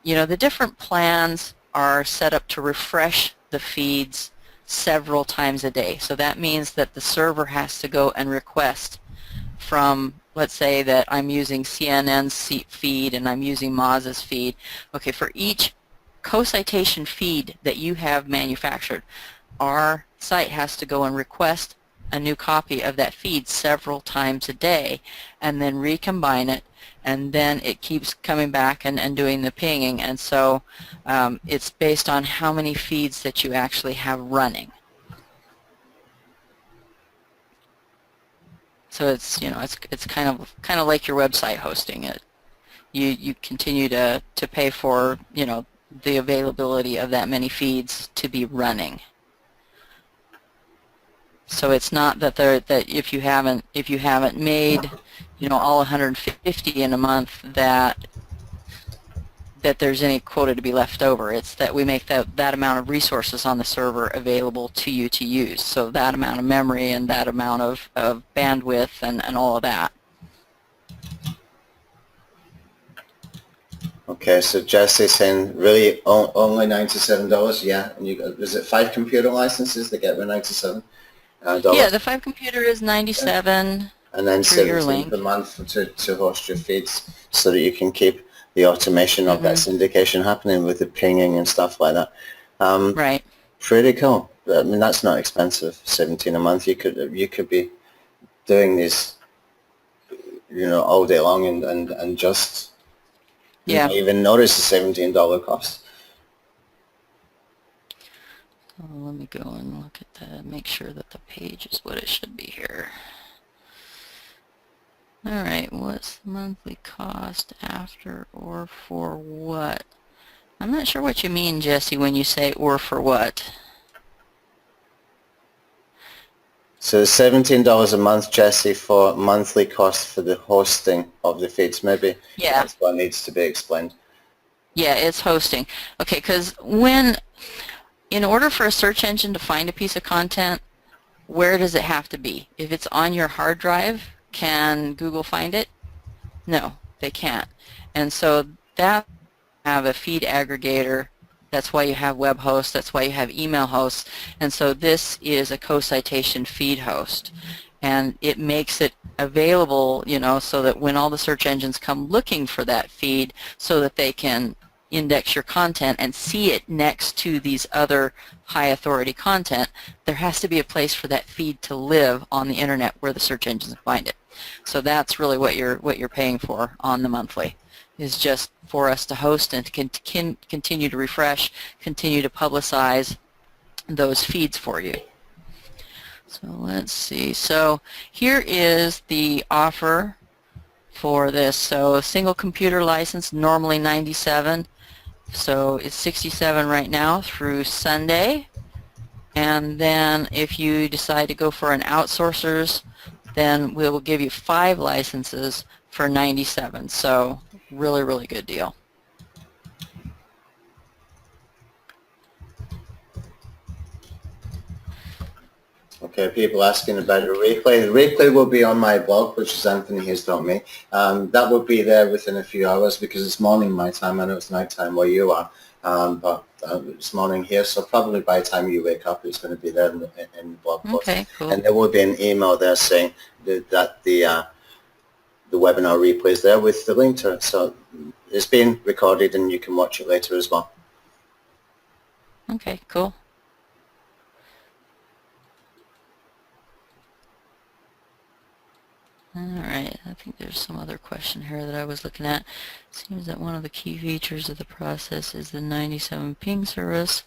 the different plans are set up to refresh the feeds several times a day. So that means that the server has to go and request from, let's say that I'm using CNN's feed and I'm using Moz's feed. Okay, for each co-citation feed that you have manufactured, our site has to go and request a new copy of that feed several times a day and then recombine it, and then it keeps coming back and doing the pinging. And so it's based on how many feeds that you actually have running. So it's it's kind of like your website hosting. It you continue to pay for the availability of that many feeds to be running. So it's not that if you haven't made all 150 in a month that that there's any quota to be left over. It's that we make that amount of resources on the server available to you to use. So that amount of memory and that amount of bandwidth and all of that. Okay, so Jesse's saying really only $97, yeah. And you got, is it 5 computer licenses that get with $97? Yeah, the 5 computer is 97. And then through your 17 link per month to host your feeds so that you can keep the automation of that syndication happening with the pinging and stuff like that. Right. Pretty cool. I mean, that's not expensive. 17 a month. You could be doing these, all day long and just not even notice the $17 cost. Let me go and look at that. Make sure that the page is what it should be here. All right, what's the monthly cost after or for what? I'm not sure what you mean, Jesse, when you say or for what. So $17 a month, Jesse, for monthly cost for the hosting of the feeds. Maybe that's what needs to be explained. Yeah, it's hosting. Okay, because in order for a search engine to find a piece of content, where does it have to be? If it's on your hard drive, can Google find it? No, they can't. And so that have a feed aggregator. That's why you have web hosts. That's why you have email hosts. And so this is a co-citation feed host. And it makes it available, so that when all the search engines come looking for that feed, so that they can index your content and see it next to these other high authority content, there has to be a place for that feed to live on the internet where the search engines find it. So that's really what you're paying for on the monthly, is just for us to host and to continue to refresh, continue to publicize those feeds for you. So let's see. So here is the offer for this. So single computer license, normally $97. So it's $67 right now through Sunday. And then if you decide to go for an outsourcers, then we will give you 5 licenses for $97. So really, really good deal. Okay, people asking about the replay. The replay will be on my blog, which is anthonyhughes.me. That will be there within a few hours because it's morning my time. I know it's night time where you are, but it's morning here, so probably by the time you wake up, it's going to be there in the blog post. Okay, cool. And there will be an email there saying that the webinar replay is there with the link to it. So it's being recorded and you can watch it later as well. Okay, cool. Alright, I think there's some other question here that I was looking at. Seems that one of the key features of the process is the 97 ping service.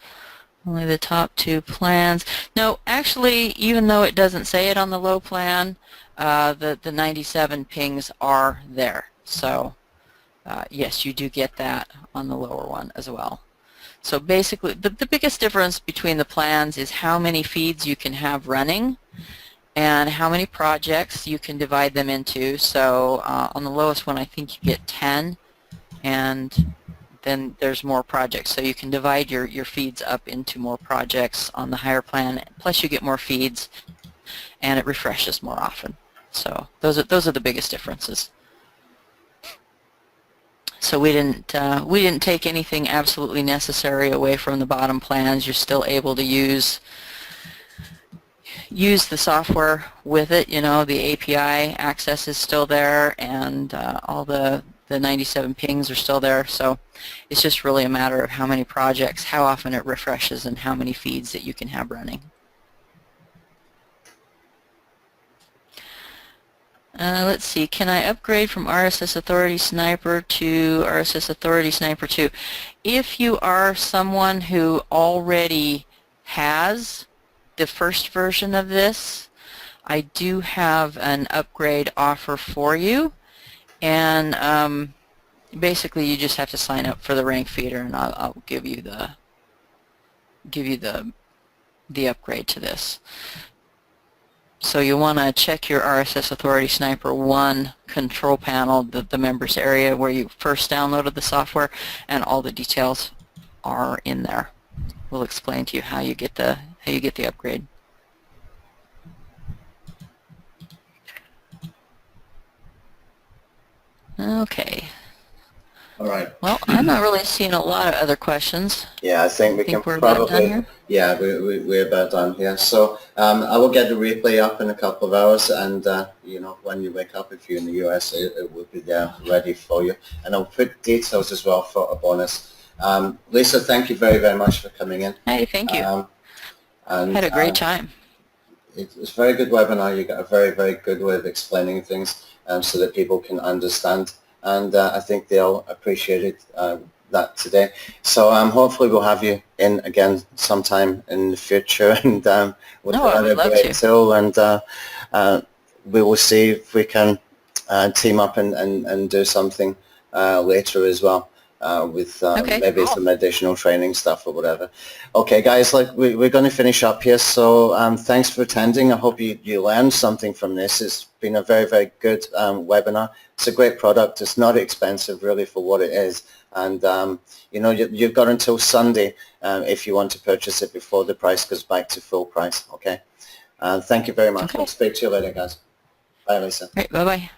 Only the top 2 plans. No, actually, even though it doesn't say it on the low plan, the 97 pings are there. So, yes, you do get that on the lower one as well. So basically, the biggest difference between the plans is how many feeds you can have running and how many projects you can divide them into. So on the lowest one, I think you get 10, and then there's more projects. So you can divide your feeds up into more projects on the higher plan, plus you get more feeds, and it refreshes more often. So those are the biggest differences. So we didn't take anything absolutely necessary away from the bottom plans. You're still able to use the software with it. The API access is still there, and all the 97 pings are still there. So it's just really a matter of how many projects, how often it refreshes, and how many feeds that you can have running. Let's see, can I upgrade from RSS Authority Sniper to RSS Authority Sniper 2? If you are someone who already has the first version of this, I do have an upgrade offer for you, and basically you just have to sign up for the rank feeder, and I'll give you the upgrade to this. So you want to check your RSS Authority Sniper 1 control panel, the members area where you first downloaded the software, and all the details are in there. We'll explain to you how you get the upgrade. Okay. All right. Well, I'm not really seeing a lot of other questions. Yeah, I think we can we're about done probably, here? yeah, we're about done here. So I will get the replay up in a couple of hours, and you know, when you wake up, if you're in the US, it will be there ready for you. And I'll put details as well for a bonus. Lisa, thank you very, very much for coming in. Hey, thank you. And Had a great time. It's a very good webinar. You got a very, very good way of explaining things so that people can understand. And I think they'll appreciate it, that today. So hopefully we'll have you in again sometime in the future, and with another great tool, and we will see if we can team up and do something later as well. With maybe some additional training stuff or whatever. Okay, guys, we're going to finish up here. So thanks for attending. I hope you learned something from this. It's been a very, very good webinar. It's a great product. It's not expensive really for what it is. And you know, you've got until Sunday if you want to purchase it before the price goes back to full price. Okay. Thank you very much. I'll speak to you later, guys. Bye, Lisa. All right, bye-bye.